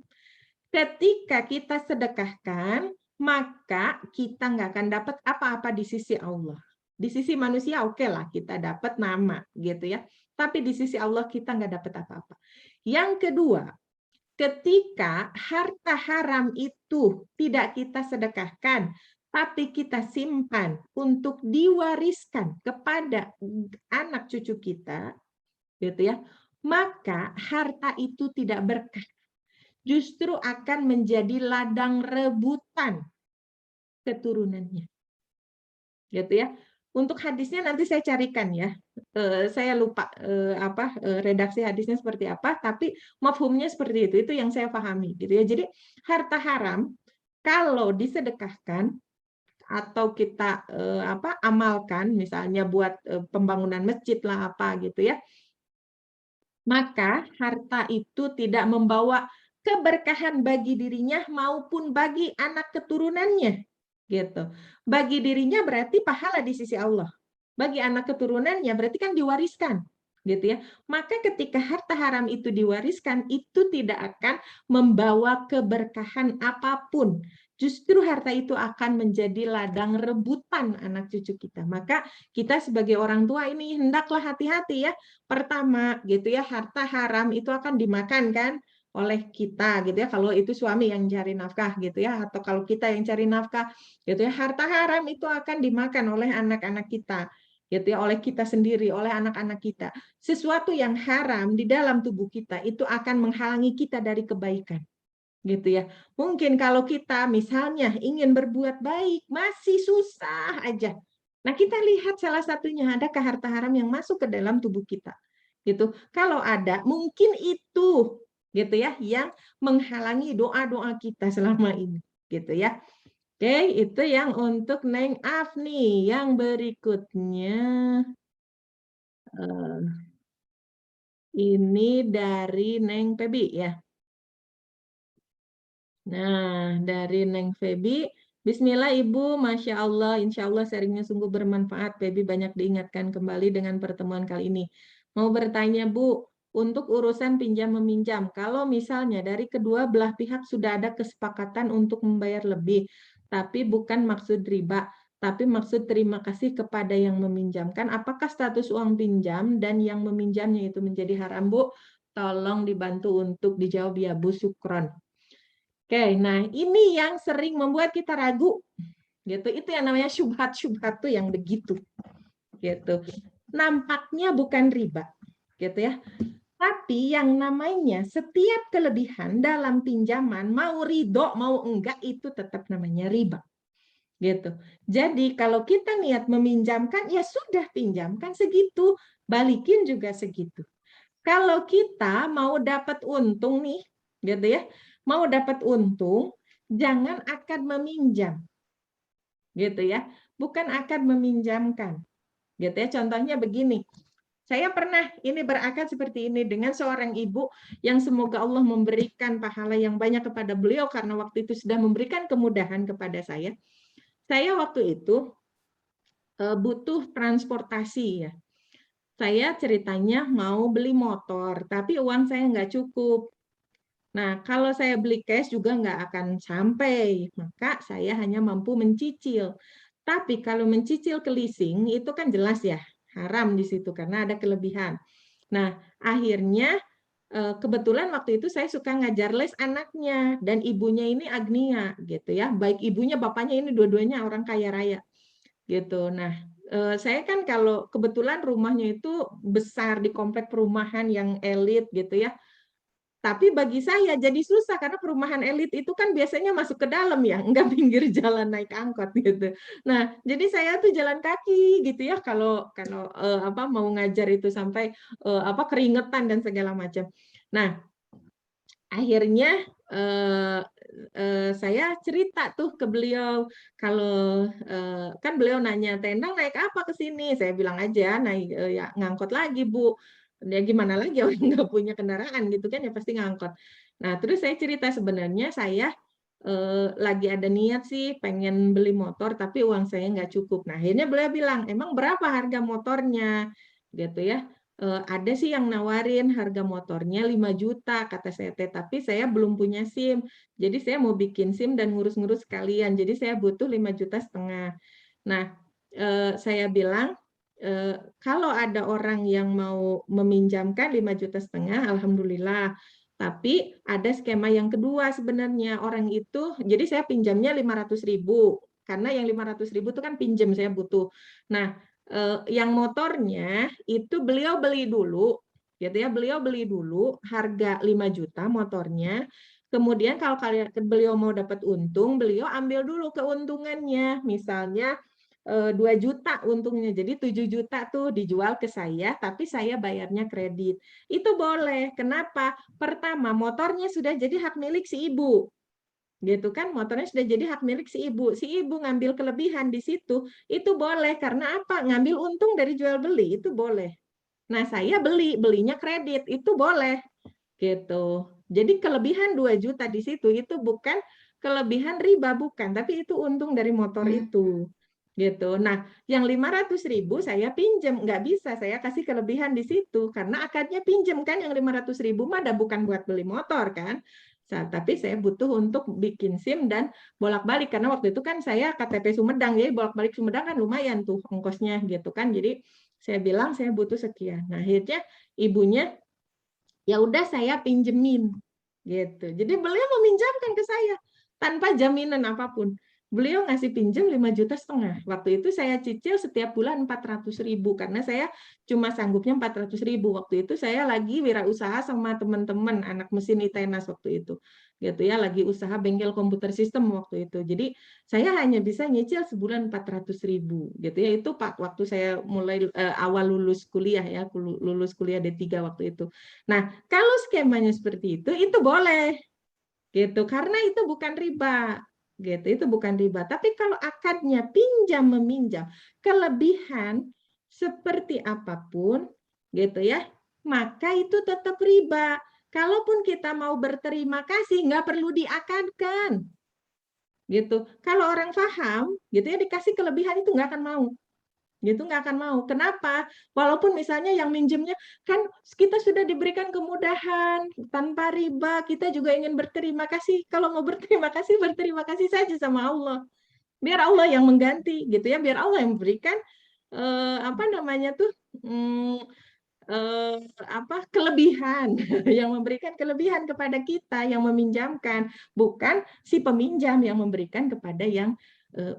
ketika kita sedekahkan, maka kita nggak akan dapat apa-apa di sisi Allah. Di sisi manusia oke lah kita dapat nama gitu ya. Tapi di sisi Allah kita nggak dapat apa-apa. Yang kedua, ketika harta haram itu tidak kita sedekahkan, tapi kita simpan untuk diwariskan kepada anak cucu kita, gitu ya, maka harta itu tidak berkah. Justru akan menjadi ladang rebutan keturunannya. Gitu ya. Untuk hadisnya nanti saya carikan ya. Saya lupa redaksi hadisnya seperti apa, tapi mafhumnya seperti itu. Itu yang saya pahami gitu ya. Jadi harta haram kalau disedekahkan atau kita amalkan misalnya buat pembangunan masjid lah apa gitu ya. Maka harta itu tidak membawa keberkahan bagi dirinya maupun bagi anak keturunannya, gitu. Bagi dirinya berarti pahala di sisi Allah. Bagi anak keturunannya berarti kan diwariskan, gitu ya. Maka ketika harta haram itu diwariskan, itu tidak akan membawa keberkahan apapun. Justru harta itu akan menjadi ladang rebutan anak cucu kita. Maka kita sebagai orang tua ini hendaklah hati-hati ya. Pertama, gitu ya, harta haram itu akan dimakan kan oleh kita, gitu ya. Kalau itu suami yang cari nafkah, gitu ya, atau kalau kita yang cari nafkah, gitu ya. Harta haram itu akan dimakan oleh anak-anak kita, gitu ya, oleh kita sendiri, oleh anak-anak kita. Sesuatu yang haram di dalam tubuh kita itu akan menghalangi kita dari kebaikan. Gitu ya. Mungkin kalau kita misalnya ingin berbuat baik, masih susah aja. Nah, kita lihat salah satunya, adakah harta haram yang masuk ke dalam tubuh kita. Gitu. Kalau ada, mungkin itu gitu ya yang menghalangi doa-doa kita selama ini, gitu ya. Oke, itu yang untuk Neng Afni. Yang berikutnya ini dari Neng Pebi ya. Nah, dari Neng Febi, Bismillah Ibu, Masya Allah, Insya Allah sharingnya sungguh bermanfaat. Febi banyak diingatkan kembali dengan pertemuan kali ini. Mau bertanya Bu, untuk urusan pinjam-meminjam, kalau misalnya dari kedua belah pihak sudah ada kesepakatan untuk membayar lebih, tapi bukan maksud riba, tapi maksud terima kasih kepada yang meminjamkan, apakah status uang pinjam dan yang meminjamnya itu menjadi haram Bu? Tolong dibantu untuk dijawab ya Bu, syukron. Oke, nah ini yang sering membuat kita ragu, gitu. Itu yang namanya syubhat-syubhat tuh yang begitu, gitu. Nampaknya bukan riba, gitu ya. Tapi yang namanya setiap kelebihan dalam pinjaman, mau ridho mau enggak itu tetap namanya riba, gitu. Jadi kalau kita niat meminjamkan, ya sudah pinjamkan segitu, balikin juga segitu. Kalau kita mau dapat untung nih, gitu ya, mau dapat untung, jangan akad meminjam, gitu ya, bukan akad meminjamkan, gitu ya. Contohnya begini, saya pernah ini berakad seperti ini dengan seorang ibu yang semoga Allah memberikan pahala yang banyak kepada beliau karena waktu itu sudah memberikan kemudahan kepada saya. Saya waktu itu butuh transportasi ya. Saya ceritanya mau beli motor, tapi uang saya nggak cukup. Nah, kalau saya beli cash juga nggak akan sampai, maka saya hanya mampu mencicil. Tapi kalau mencicil ke leasing, itu kan jelas ya, haram di situ karena ada kelebihan. Nah, akhirnya kebetulan waktu itu saya suka ngajar les anaknya, dan ibunya ini Agnia, gitu ya. Baik ibunya, bapaknya ini dua-duanya orang kaya raya, gitu. Nah, saya kan kalau kebetulan rumahnya itu besar di komplek perumahan yang elit, gitu ya. Tapi bagi saya jadi susah karena perumahan elit itu kan biasanya masuk ke dalam ya, enggak pinggir jalan naik angkot gitu. Nah, jadi saya tuh jalan kaki gitu ya kalau mau ngajar itu sampai keringetan dan segala macam. Nah, akhirnya saya cerita tuh ke beliau kalau kan beliau nanya, "Tendang naik apa ke sini?" Saya bilang aja naik ya ngangkot lagi, Bu. Ya gimana lagi orang nggak punya kendaraan gitu kan ya pasti ngangkot. Nah, terus saya cerita sebenarnya saya lagi ada niat sih pengen beli motor tapi uang saya nggak cukup. Nah, akhirnya beliau bilang, "Emang berapa harga motornya?" Gitu ya. Ada sih yang nawarin harga motornya 5 juta kata saya teh, tapi saya belum punya SIM. Jadi saya mau bikin SIM dan ngurus-ngurus sekalian. Jadi saya butuh 5,5 juta. Nah, saya bilang kalau ada orang yang mau meminjamkan 5,5 juta, alhamdulillah. Tapi ada skema yang kedua sebenarnya. Orang itu, jadi saya pinjamnya 500.000 karena yang 500.000 itu kan pinjam saya butuh. Nah, yang motornya itu beliau beli dulu, gitu ya. Beliau beli dulu harga 5 juta motornya. Kemudian kalau beliau mau dapat untung, beliau ambil dulu keuntungannya. Misalnya 2 juta untungnya. Jadi 7 juta tuh dijual ke saya, tapi saya bayarnya kredit. Itu boleh. Kenapa? Pertama, motornya sudah jadi hak milik si ibu. Gitu kan, motornya sudah jadi hak milik si ibu. Si ibu ngambil kelebihan di situ, itu boleh. Karena apa? Ngambil untung dari jual beli, itu boleh. Nah, saya belinya kredit, itu boleh. Gitu. Jadi kelebihan 2 juta di situ itu bukan kelebihan riba, bukan, tapi itu untung dari motor itu. Gitu. Nah, yang 500.000 saya pinjam, nggak bisa saya kasih kelebihan di situ karena akadnya pinjam kan, yang 500.000 mah ada bukan buat beli motor kan. Tapi saya butuh untuk bikin SIM dan bolak-balik karena waktu itu kan saya KTP Sumedang, jadi bolak-balik Sumedang kan lumayan tuh ongkosnya gitu kan. Jadi saya bilang saya butuh sekian. Nah, akhirnya ibunya ya udah saya pinjemin gitu. Jadi beliau meminjamkan ke saya tanpa jaminan apapun. Beliau ngasih pinjam 5,5 juta. Waktu itu saya cicil setiap bulan 400.000 karena saya cuma sanggupnya 400.000. Waktu itu saya lagi wirausaha sama teman-teman anak mesin ITENAS waktu itu. Gitu ya, lagi usaha bengkel komputer sistem waktu itu. Jadi saya hanya bisa nyicil sebulan 400.000 gitu ya. Itu Pak waktu saya mulai awal lulus kuliah ya, lulus kuliah D3 waktu itu. Nah, kalau skemanya seperti itu boleh gitu karena itu bukan riba gitu, itu bukan riba. Tapi kalau akadnya pinjam meminjam kelebihan seperti apapun gitu ya, maka itu tetap riba. Kalaupun kita mau berterima kasih nggak perlu diakadkan gitu. Kalau orang paham gitu ya, dikasih kelebihan itu nggak akan mau gitu, nggak akan mau. Kenapa? Walaupun misalnya yang minjemnya kan kita sudah diberikan kemudahan tanpa riba, kita juga ingin berterima kasih. Kalau mau berterima kasih saja sama Allah. Biar Allah yang mengganti gitu ya, biar Allah yang memberikan apa namanya tuh kelebihan yang memberikan kelebihan kepada kita yang meminjamkan, bukan si peminjam yang memberikan kepada yang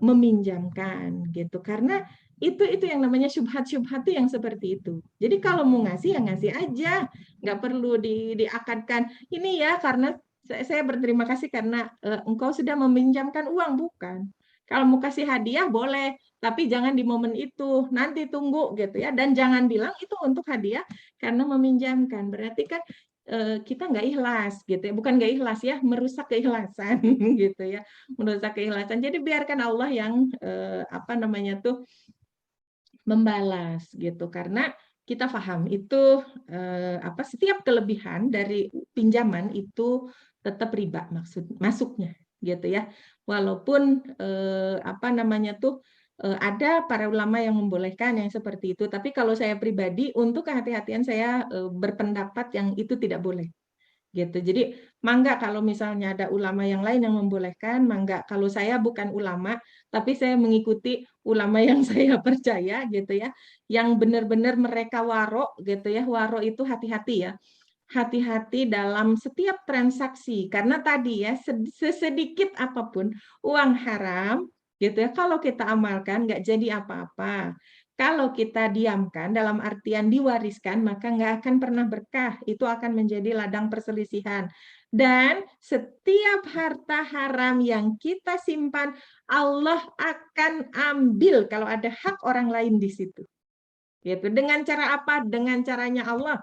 meminjamkan gitu. Karena itu yang namanya syubhat-syubhat yang seperti itu. Jadi kalau mau ngasih ya ngasih aja, nggak perlu diakadkan ini ya karena saya berterima kasih karena engkau sudah meminjamkan uang, bukan. Kalau mau kasih hadiah boleh, tapi jangan di momen itu, nanti tunggu gitu ya, dan jangan bilang itu untuk hadiah karena meminjamkan, berarti kan kita nggak ikhlas gitu ya, bukan nggak ikhlas ya, merusak keikhlasan gitu ya, merusak keikhlasan. Jadi biarkan Allah yang apa namanya tuh membalas gitu, karena kita paham itu apa setiap kelebihan dari pinjaman itu tetap riba masuknya gitu ya, walaupun apa namanya tuh ada para ulama yang membolehkan yang seperti itu, tapi kalau saya pribadi untuk kehati-hatian saya berpendapat yang itu tidak boleh gitu. Jadi mangga kalau misalnya ada ulama yang lain yang membolehkan, mangga. Kalau saya bukan ulama, tapi saya mengikuti ulama yang saya percaya gitu ya, yang benar-benar mereka waro gitu ya. Waro itu hati-hati ya. Hati-hati dalam setiap transaksi karena tadi ya sesedikit apapun uang haram gitu ya, kalau kita amalkan nggak jadi apa-apa. Kalau kita diamkan dalam artian diwariskan maka nggak akan pernah berkah, itu akan menjadi ladang perselisihan. Dan setiap harta haram yang kita simpan Allah akan ambil kalau ada hak orang lain di situ. Gitu. Dengan cara apa? Dengan caranya Allah.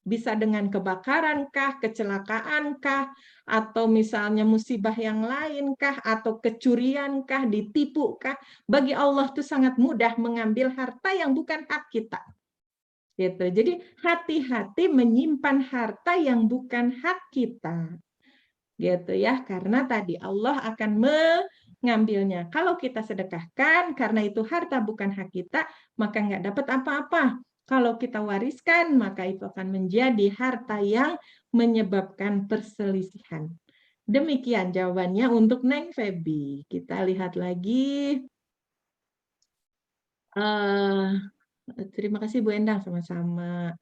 Bisa dengan kebakaran kah, kecelakaan kah, atau misalnya musibah yang lain kah, atau kecurian kah, ditipu kah. Bagi Allah itu sangat mudah mengambil harta yang bukan hak kita. Gitu. Jadi hati-hati menyimpan harta yang bukan hak kita. Gitu ya, karena tadi Allah akan mengambilnya. Kalau kita sedekahkan karena itu harta bukan hak kita, maka nggak dapat apa-apa. Kalau kita wariskan, maka itu akan menjadi harta yang menyebabkan perselisihan. Demikian jawabannya untuk Neng Febi. Kita lihat lagi. Terima kasih Bu Endang, sama-sama.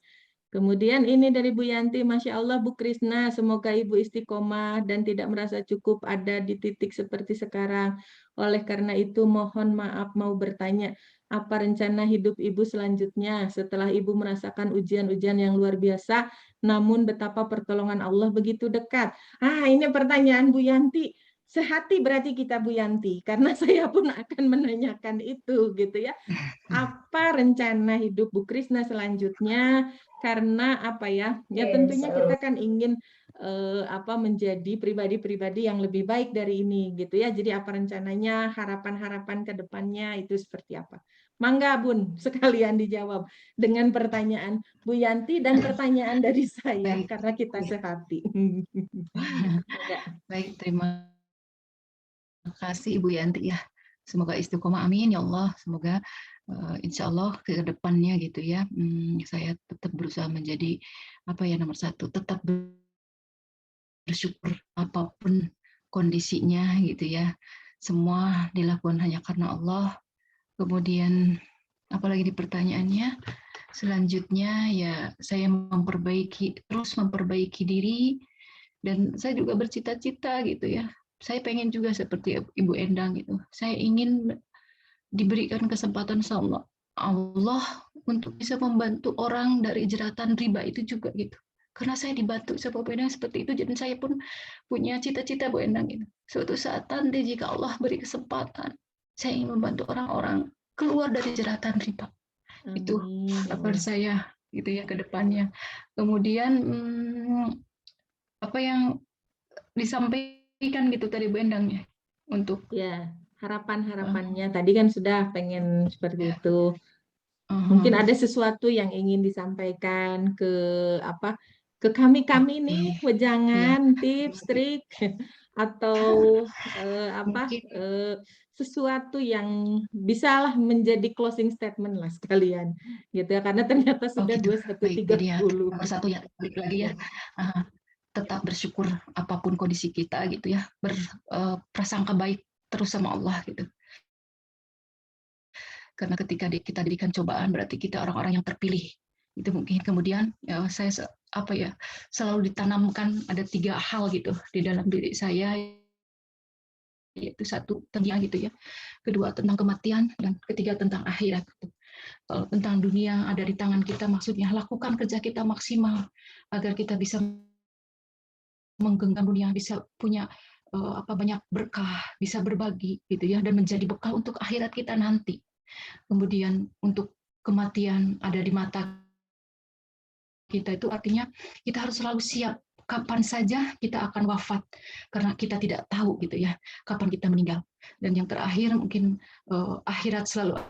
Kemudian ini dari Bu Yanti, Masya Allah Bu Krisna, semoga Ibu istiqomah dan tidak merasa cukup ada di titik seperti sekarang. Oleh karena itu mohon maaf mau bertanya, apa rencana hidup Ibu selanjutnya setelah Ibu merasakan ujian-ujian yang luar biasa, namun betapa pertolongan Allah begitu dekat. Ini pertanyaan Bu Yanti. Sehati berarti kita Bu Yanti, karena saya pun akan menanyakan itu gitu ya. Apa rencana hidup Bu Krisna selanjutnya? Karena apa ya? Ya tentunya kita kan ingin apa menjadi pribadi-pribadi yang lebih baik dari ini gitu ya. Jadi apa rencananya, harapan-harapan ke depannya itu seperti apa? Mangga Bun, sekalian dijawab dengan pertanyaan Bu Yanti dan pertanyaan dari saya Baik, karena kita ya. sehati. Mangga. Baik, terima kasih Ibu Yanti ya. Semoga istiqomah, amin ya Allah. Semoga insya Allah ke depannya gitu ya. Saya tetap berusaha menjadi nomor satu, tetap bersyukur apapun kondisinya gitu ya. Semua dilakukan hanya karena Allah. Kemudian apalagi di pertanyaannya, selanjutnya ya saya terus memperbaiki diri, dan saya juga bercita-cita gitu ya. Saya pengen juga seperti Ibu Endang gitu. Saya ingin diberikan kesempatan sama Allah untuk bisa membantu orang dari jeratan riba itu juga gitu. Karena saya dibantu sama Bu Endang seperti itu, jadi saya pun punya cita-cita Bu Endang gitu. Suatu saat nanti jika Allah beri kesempatan, saya ingin membantu orang-orang keluar dari jeratan riba. Itu Amin. harapan saya gitu ya ke depannya. Kemudian apa yang disampaikan gitu tadi Bu Endang ya, untuk Ya, harapan-harapannya tadi kan sudah pengen seperti ya, itu. Mungkin ada sesuatu yang ingin disampaikan ke apa ke kami-kami nih, oke, ya wejangan, tips, mungkin, trik atau mungkin sesuatu yang bisalah menjadi closing statement lah sekalian gitu ya karena ternyata oh sudah gitu. Baik, jadi ya 21.30. nomor satu ya balik lagi ya, Ya. tetap bersyukur apapun kondisi kita gitu ya, berprasangka baik terus sama Allah gitu. Karena ketika kita diberikan cobaan berarti kita orang-orang yang terpilih. Itu mungkin kemudian ya, saya selalu ditanamkan ada 3 hal gitu di dalam diri saya, yaitu satu tentang gitu ya, kedua tentang kematian, dan ketiga tentang akhirat. Kalau tentang dunia ada di tangan kita, maksudnya lakukan kerja kita maksimal agar kita bisa menggenggam dunia, bisa punya banyak berkah, bisa berbagi gitu ya, dan menjadi bekal untuk akhirat kita nanti. Kemudian untuk kematian ada di mata kita, itu artinya kita harus selalu siap kapan saja kita akan wafat, karena kita tidak tahu gitu ya kapan kita meninggal. Dan yang terakhir mungkin akhirat selalu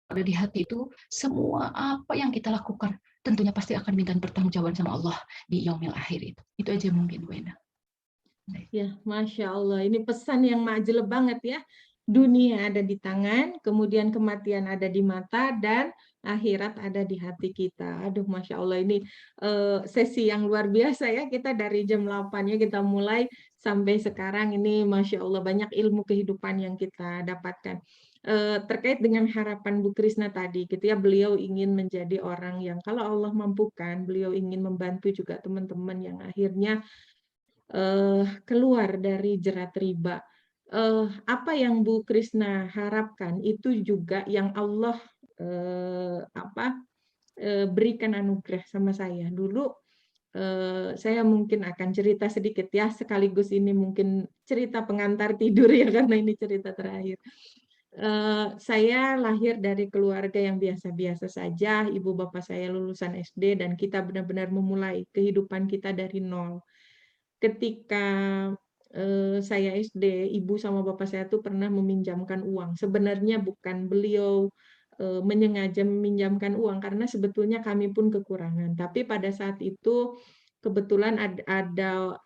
ada di hati itu. Semua apa yang kita lakukan tentunya pasti akan minta pertanggungjawaban sama Allah di yaumil akhir itu. Itu aja mungkin Bu Endang. Ya, Masya Allah. Ini pesan yang majel banget ya. Dunia ada di tangan, kemudian kematian ada di mata, dan akhirat ada di hati kita. Aduh, Masya Allah. Ini sesi yang luar biasa ya. Kita dari jam 8 ya kita mulai sampai sekarang ini Masya Allah banyak ilmu kehidupan yang kita dapatkan. Terkait dengan harapan Bu Krisna tadi, gitu ya, beliau ingin menjadi orang yang kalau Allah mampukan, beliau ingin membantu juga teman-teman yang akhirnya keluar dari jerat riba. Apa yang Bu Krisna harapkan itu juga yang Allah berikan anugerah sama saya. Dulu saya mungkin akan cerita sedikit ya, sekaligus ini mungkin cerita pengantar tidur ya karena ini cerita terakhir. Saya lahir dari keluarga yang biasa-biasa saja, ibu bapak saya lulusan SD dan kita benar-benar memulai kehidupan kita dari nol. Ketika saya SD, ibu sama bapak saya tuh pernah meminjamkan uang. Sebenarnya bukan beliau menyengaja meminjamkan uang karena sebetulnya kami pun kekurangan. Tapi pada saat itu kebetulan ada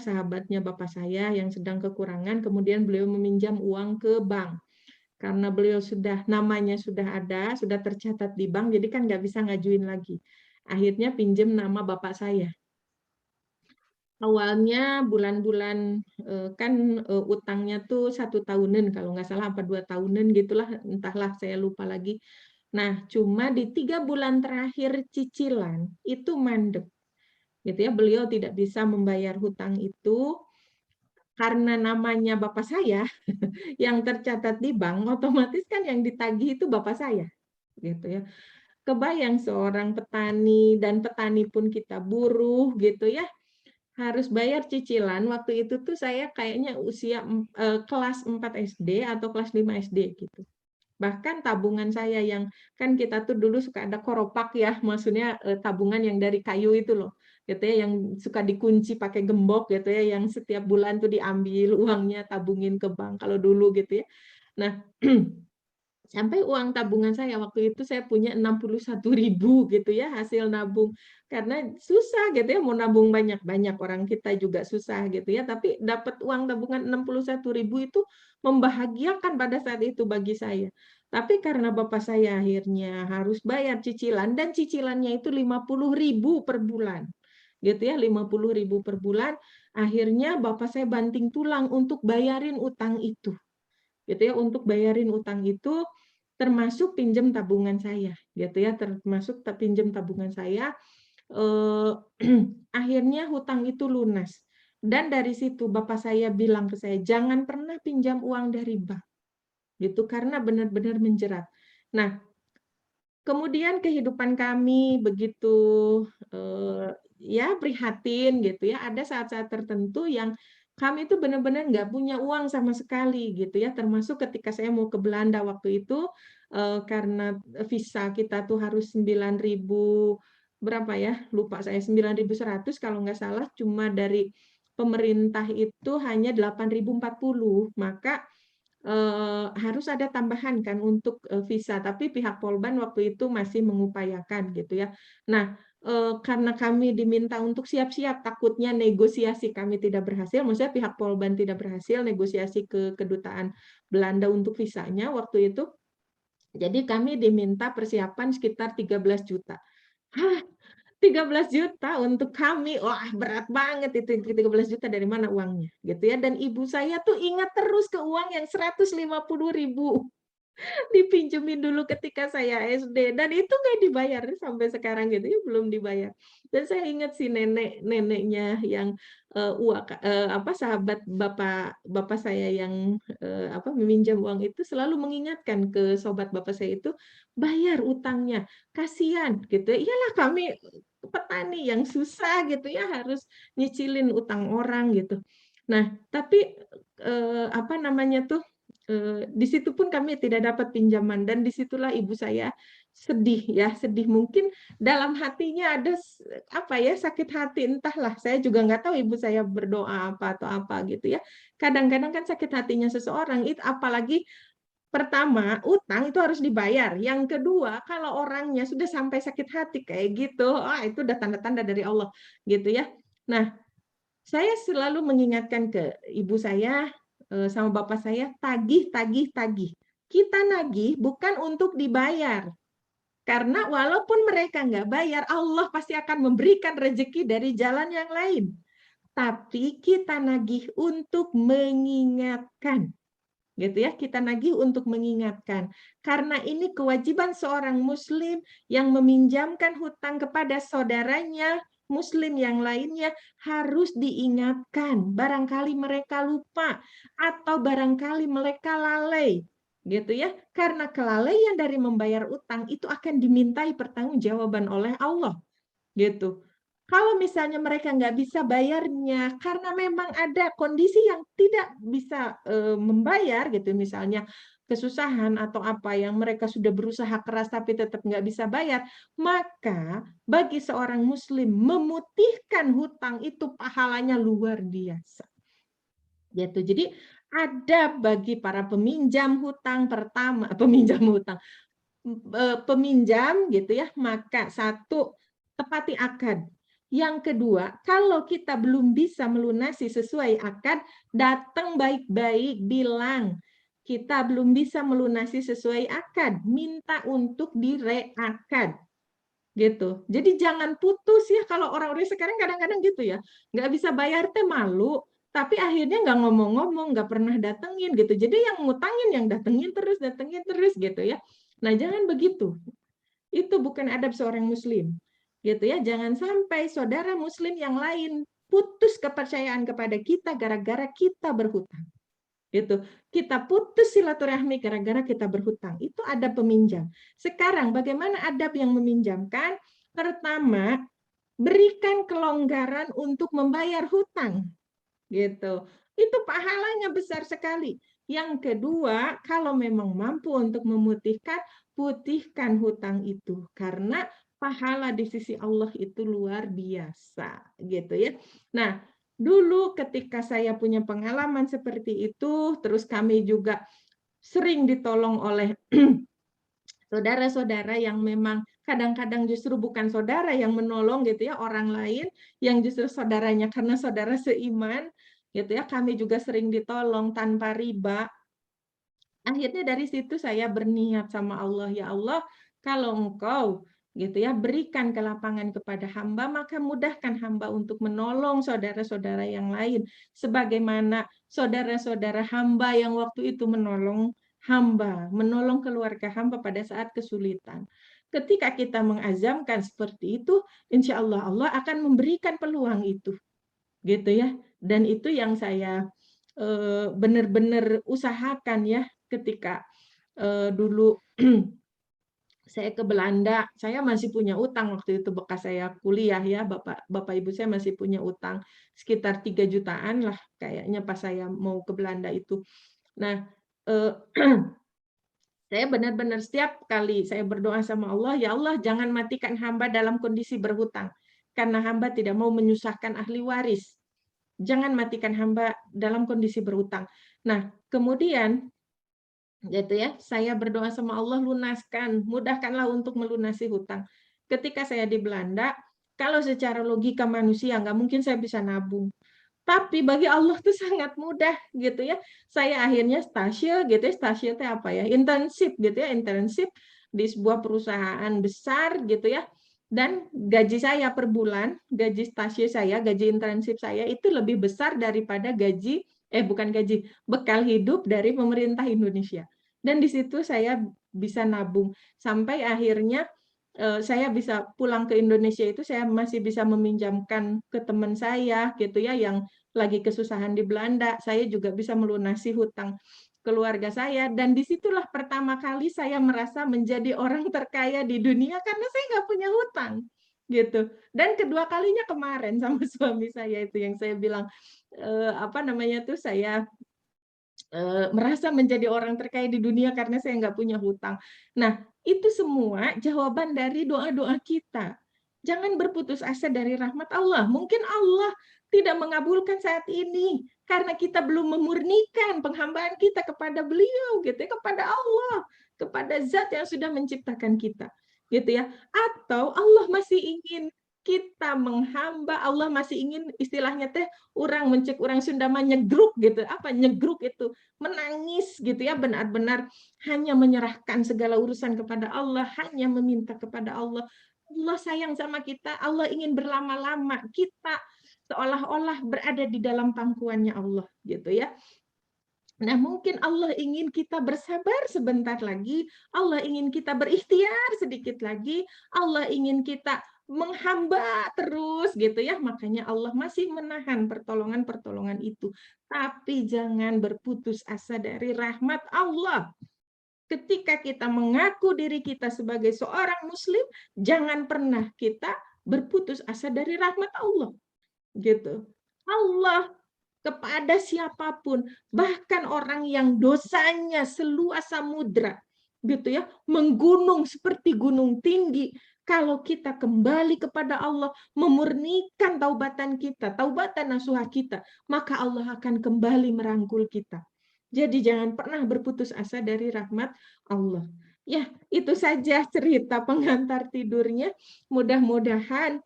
sahabatnya bapak saya yang sedang kekurangan, kemudian beliau meminjam uang ke bank. Karena beliau namanya sudah ada, sudah tercatat di bank, jadi kan nggak bisa ngajuin lagi. Akhirnya pinjam nama bapak saya. Awalnya bulan-bulan kan utangnya tuh 1 tahunan kalau nggak salah apa 2 tahunan gitulah, entahlah saya lupa lagi. Nah, cuma di 3 bulan terakhir cicilan itu mandek, gitu ya. Beliau tidak bisa membayar hutang itu karena namanya bapak saya yang tercatat di bank, otomatis kan yang ditagih itu bapak saya, gitu ya. Kebayang seorang petani dan petani pun kita buruh, gitu ya. Harus bayar cicilan, waktu itu tuh saya kayaknya usia kelas 4 SD atau kelas 5 SD gitu. Bahkan tabungan saya yang kan kita tuh dulu suka ada koropak ya, maksudnya tabungan yang dari kayu itu loh, gitu ya, yang suka dikunci pakai gembok gitu ya, yang setiap bulan tuh diambil uangnya tabungin ke bank kalau dulu gitu ya. Nah, Sampai uang tabungan saya waktu itu saya punya 61.000 gitu ya hasil nabung. Karena susah gitu ya mau nabung banyak-banyak, orang kita juga susah gitu ya, tapi dapat uang tabungan 61.000 itu membahagiakan pada saat itu bagi saya. Tapi karena bapak saya akhirnya harus bayar cicilan dan cicilannya itu 50.000 per bulan. Gitu ya, 50.000 per bulan, akhirnya bapak saya banting tulang untuk bayarin utang itu gitu ya, untuk bayarin utang itu termasuk pinjam tabungan saya gitu ya, termasuk pinjam tabungan saya. eh, Akhirnya hutang itu lunas, dan dari situ bapak saya bilang ke saya, jangan pernah pinjam uang dari bank gitu karena benar-benar menjerat. Nah, kemudian kehidupan kami begitu ya prihatin gitu ya. Ada saat-saat tertentu yang kami itu benar-benar nggak punya uang sama sekali gitu ya. Termasuk ketika saya mau ke Belanda waktu itu, karena visa kita tuh harus 9.000 berapa ya? Lupa saya, 9.100 kalau nggak salah, cuma dari pemerintah itu hanya 8.040. Maka harus ada tambahan kan untuk visa, tapi pihak Polban waktu itu masih mengupayakan gitu ya. Nah, karena kami diminta untuk siap-siap takutnya negosiasi kami tidak berhasil, maksudnya pihak Polban tidak berhasil negosiasi ke kedutaan Belanda untuk visanya waktu itu. Jadi kami diminta persiapan sekitar 13 juta. Hah, 13 juta untuk kami, wah berat banget itu, 13 juta dari mana uangnya gitu ya. Dan ibu saya tuh ingat terus ke uang yang 150.000 dipinjemin dulu ketika saya SD, dan itu nggak dibayar sampai sekarang gitu ya, belum dibayar. Dan saya ingat si neneknya yang apa, sahabat bapak saya yang apa, meminjam uang itu selalu mengingatkan ke sobat bapak saya itu, bayar utangnya, kasihan gitu ya. Iyalah kami petani yang susah gitu ya, harus nyicilin utang orang gitu. Nah, tapi apa namanya tuh, di situ pun kami tidak dapat pinjaman, dan disitulah ibu saya sedih ya, sedih, mungkin dalam hatinya ada apa ya, sakit hati, entahlah, saya juga nggak tahu ibu saya berdoa apa atau apa gitu ya. Kadang-kadang kan sakit hatinya seseorang itu, apalagi pertama utang itu harus dibayar, yang kedua kalau orangnya sudah sampai sakit hati kayak gitu, itu udah tanda-tanda dari Allah gitu ya. Nah, saya selalu mengingatkan ke ibu saya, sama bapak saya, tagih, tagih, tagih. Kita nagih bukan untuk dibayar. Karena walaupun mereka nggak bayar, Allah pasti akan memberikan rezeki dari jalan yang lain. Tapi kita nagih untuk mengingatkan. Gitu ya, kita nagih untuk mengingatkan. Karena ini kewajiban seorang muslim yang meminjamkan hutang kepada saudaranya muslim yang lainnya, harus diingatkan. Barangkali mereka lupa atau barangkali mereka lalai. Gitu ya. Karena kelalaian dari membayar utang itu akan dimintai pertanggungjawaban oleh Allah. Gitu. Kalau misalnya mereka nggak bisa bayarnya karena memang ada kondisi yang tidak bisa membayar gitu, misalnya kesusahan atau apa yang mereka sudah berusaha keras tapi tetap nggak bisa bayar, maka bagi seorang muslim memutihkan hutang itu pahalanya luar biasa. Gitu. Jadi ada bagi para peminjam hutang, pertama peminjam hutang, peminjam gitu ya, maka satu, tepati akad. Yang kedua, kalau kita belum bisa melunasi sesuai akad, datang baik-baik bilang kita belum bisa melunasi sesuai akad, minta untuk direakad gitu. Jadi jangan putus ya, kalau orang-orang sekarang kadang-kadang gitu ya, nggak bisa bayar teh malu, tapi akhirnya nggak ngomong-ngomong, nggak pernah datengin gitu. Jadi yang ngutangin yang datengin terus gitu ya. Nah, jangan begitu. Itu bukan adab seorang muslim. Gitu ya, jangan sampai saudara muslim yang lain putus kepercayaan kepada kita gara-gara kita berhutang. Gitu. Kita putus silaturahmi gara-gara kita berhutang. Itu adab peminjam. Sekarang bagaimana adab yang meminjamkan? Pertama, berikan kelonggaran untuk membayar hutang. Gitu. Itu pahalanya besar sekali. Yang kedua, kalau memang mampu untuk memutihkan, putihkan hutang itu karena pahala di sisi Allah itu luar biasa, gitu ya. Nah, dulu ketika saya punya pengalaman seperti itu, terus kami juga sering ditolong oleh saudara-saudara yang memang kadang-kadang justru bukan saudara yang menolong gitu ya, orang lain yang justru saudaranya karena saudara seiman gitu ya, kami juga sering ditolong tanpa riba. Akhirnya dari situ saya berniat sama Allah, ya Allah, kalau Engkau gitu ya berikan kelapangan kepada hamba, maka mudahkan hamba untuk menolong saudara-saudara yang lain sebagaimana saudara-saudara hamba yang waktu itu menolong hamba, menolong keluarga hamba pada saat kesulitan. Ketika kita mengazamkan seperti itu, insya Allah Allah akan memberikan peluang itu, gitu ya. Dan itu yang saya benar-benar usahakan ya ketika dulu saya ke Belanda, saya masih punya utang waktu itu bekas saya kuliah ya, Bapak Ibu saya masih punya utang sekitar 3 jutaan lah kayaknya pas saya mau ke Belanda itu. Nah, saya benar-benar setiap kali saya berdoa sama Allah, ya Allah jangan matikan hamba dalam kondisi berhutang, karena hamba tidak mau menyusahkan ahli waris. Jangan matikan hamba dalam kondisi berhutang. Nah, kemudian gitu ya, saya berdoa sama Allah, lunaskan, mudahkanlah untuk melunasi hutang. Ketika saya di Belanda, kalau secara logika manusia nggak mungkin saya bisa nabung. Tapi bagi Allah tuh sangat mudah gitu ya. Saya akhirnya stasiun gitu ya, stasiun itu apa ya? Internship gitu ya, internship di sebuah perusahaan besar gitu ya. Dan gaji saya per bulan, gaji stasiun saya, gaji internship saya itu lebih besar daripada bukan gaji, bekal hidup dari pemerintah Indonesia. Dan di situ saya bisa nabung sampai akhirnya saya bisa pulang ke Indonesia itu saya masih bisa meminjamkan ke teman saya gitu ya yang lagi kesusahan di Belanda, saya juga bisa melunasi hutang keluarga saya dan disitulah pertama kali saya merasa menjadi orang terkaya di dunia karena saya nggak punya hutang gitu. Dan kedua kalinya kemarin sama suami saya itu yang saya bilang apa namanya tuh saya merasa menjadi orang terkaya di dunia karena saya nggak punya hutang. Nah, itu semua jawaban dari doa-doa kita. Jangan berputus asa dari rahmat Allah. Mungkin Allah tidak mengabulkan saat ini karena kita belum memurnikan penghambaan kita kepada beliau gitu ya, kepada Allah, kepada zat yang sudah menciptakan kita. Gitu ya. Atau Allah masih ingin kita menghamba, Allah masih ingin istilahnya teh orang mencek orang Sunda mah nyegruk gitu. Apa nyegruk itu? Menangis gitu ya, benar-benar hanya menyerahkan segala urusan kepada Allah, hanya meminta kepada Allah. Allah sayang sama kita, Allah ingin berlama-lama, kita seolah-olah berada di dalam pangkuannya Allah gitu ya. Nah, mungkin Allah ingin kita bersabar sebentar lagi, Allah ingin kita berikhtiar sedikit lagi, Allah ingin kita menghamba terus gitu ya. Makanya Allah masih menahan pertolongan-pertolongan itu. Tapi jangan berputus asa dari rahmat Allah. Ketika kita mengaku diri kita sebagai seorang muslim, jangan pernah kita berputus asa dari rahmat Allah. Gitu. Allah kepada siapapun, bahkan orang yang dosanya seluas samudra, gitu ya, menggunung seperti gunung tinggi. Kalau kita kembali kepada Allah, memurnikan taubatan kita, taubatan nasuha kita, maka Allah akan kembali merangkul kita. Jadi jangan pernah berputus asa dari rahmat Allah. Ya, itu saja cerita pengantar tidurnya. Mudah-mudahan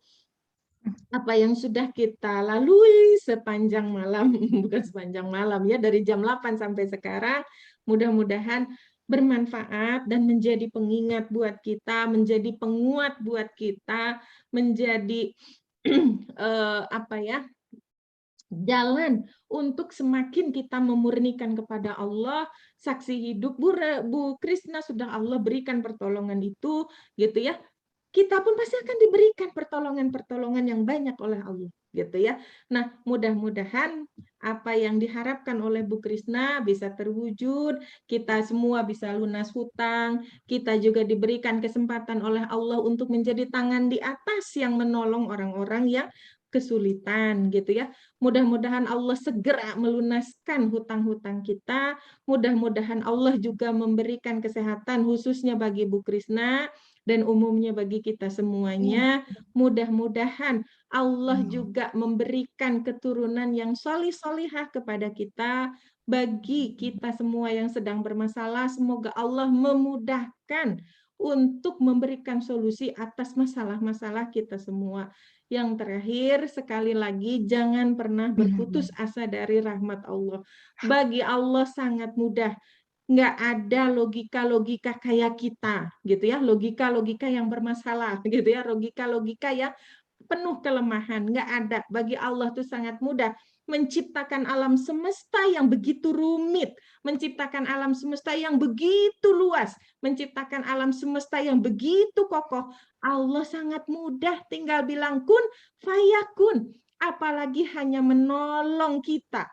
apa yang sudah kita lalui sepanjang malam, bukan sepanjang malam ya, dari jam 8 sampai sekarang, mudah-mudahan bermanfaat dan menjadi pengingat buat kita, menjadi penguat buat kita, menjadi apa ya, jalan untuk semakin kita memurnikan kepada Allah, saksi hidup Bu Krisna sudah Allah berikan pertolongan itu, gitu ya. Kita pun pasti akan diberikan pertolongan-pertolongan yang banyak oleh Allah, gitu ya. Nah, mudah-mudahan apa yang diharapkan oleh Bu Krisna bisa terwujud, kita semua bisa lunas hutang, kita juga diberikan kesempatan oleh Allah untuk menjadi tangan di atas yang menolong orang-orang yang kesulitan, gitu ya. Mudah-mudahan Allah segera melunaskan hutang-hutang kita, mudah-mudahan Allah juga memberikan kesehatan khususnya bagi Bu Krisna, dan umumnya bagi kita semuanya, mudah-mudahan Allah juga memberikan keturunan yang solih-solihah kepada kita, bagi kita semua yang sedang bermasalah, semoga Allah memudahkan untuk memberikan solusi atas masalah-masalah kita semua. Yang terakhir, sekali lagi, jangan pernah berputus asa dari rahmat Allah. Bagi Allah sangat mudah. Nggak ada logika-logika kayak kita, gitu ya. Logika-logika yang bermasalah, gitu ya. Logika-logika yang penuh kelemahan. Nggak ada. Bagi Allah itu sangat mudah. Menciptakan alam semesta yang begitu rumit, menciptakan alam semesta yang begitu luas, menciptakan alam semesta yang begitu kokoh. Allah sangat mudah, tinggal bilang kun fayakun. Apalagi hanya menolong kita.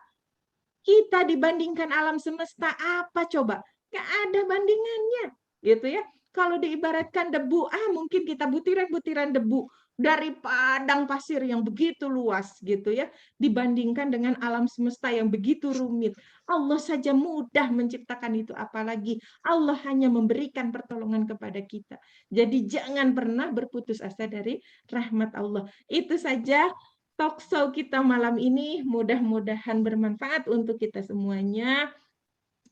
Kita dibandingkan alam semesta apa coba? Nggak ada bandingannya, gitu ya. Kalau diibaratkan debu, mungkin kita butiran-butiran debu dari padang pasir yang begitu luas, gitu ya, dibandingkan dengan alam semesta yang begitu rumit. Allah saja mudah menciptakan itu, apalagi Allah hanya memberikan pertolongan kepada kita. Jadi jangan pernah berputus asa dari rahmat Allah. Itu saja talkshow kita malam ini, mudah-mudahan bermanfaat untuk kita semuanya.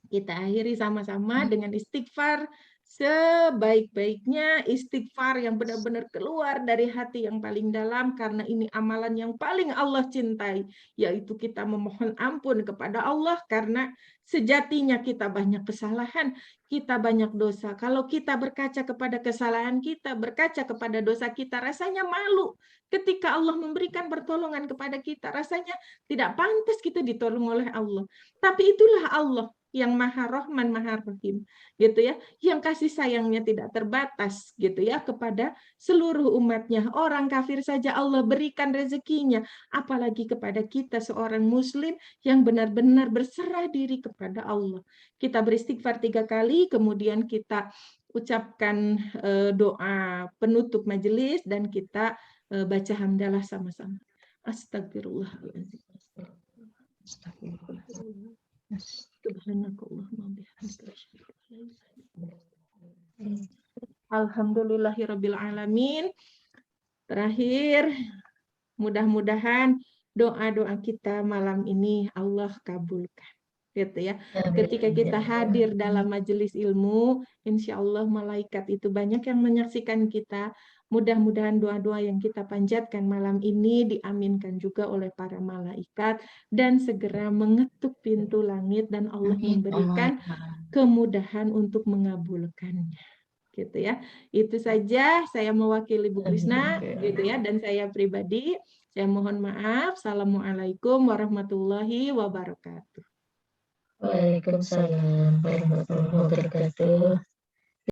Kita akhiri sama-sama dengan istighfar sebaik-baiknya, istighfar yang benar-benar keluar dari hati yang paling dalam, karena ini amalan yang paling Allah cintai, yaitu kita memohon ampun kepada Allah, karena sejatinya kita banyak kesalahan, kita banyak dosa. Kalau kita berkaca kepada kesalahan kita, berkaca kepada dosa kita, rasanya malu. Ketika Allah memberikan pertolongan kepada kita, rasanya tidak pantas kita ditolong oleh Allah. Tapi itulah Allah yang Maha Rahman, Maha Rahim, gitu ya, yang kasih sayangnya tidak terbatas, gitu ya, kepada seluruh umatnya. Orang kafir saja Allah berikan rezekinya, apalagi kepada kita seorang Muslim yang benar-benar berserah diri kepada Allah. Kita beristighfar 3 kali, kemudian kita ucapkan doa penutup majelis dan kita baca hamdalah sama-sama. Astagfirullahaladzim. Alhamdulillahirrabbilalamin. Terakhir, mudah-mudahan doa-doa kita malam ini Allah kabulkan, gitu ya. Ketika kita hadir dalam majelis ilmu, insya Allah malaikat itu banyak yang menyaksikan kita. Mudah-mudahan doa-doa yang kita panjatkan malam ini diaminkan juga oleh para malaikat dan segera mengetuk pintu langit dan Allah memberikan kemudahan untuk mengabulkannya, gitu ya. Itu saja saya mewakili Bu Krisna, gitu ya, dan saya pribadi saya mohon maaf. Assalamualaikum warahmatullahi wabarakatuh. Waalaikumsalam warahmatullahi wabarakatuh.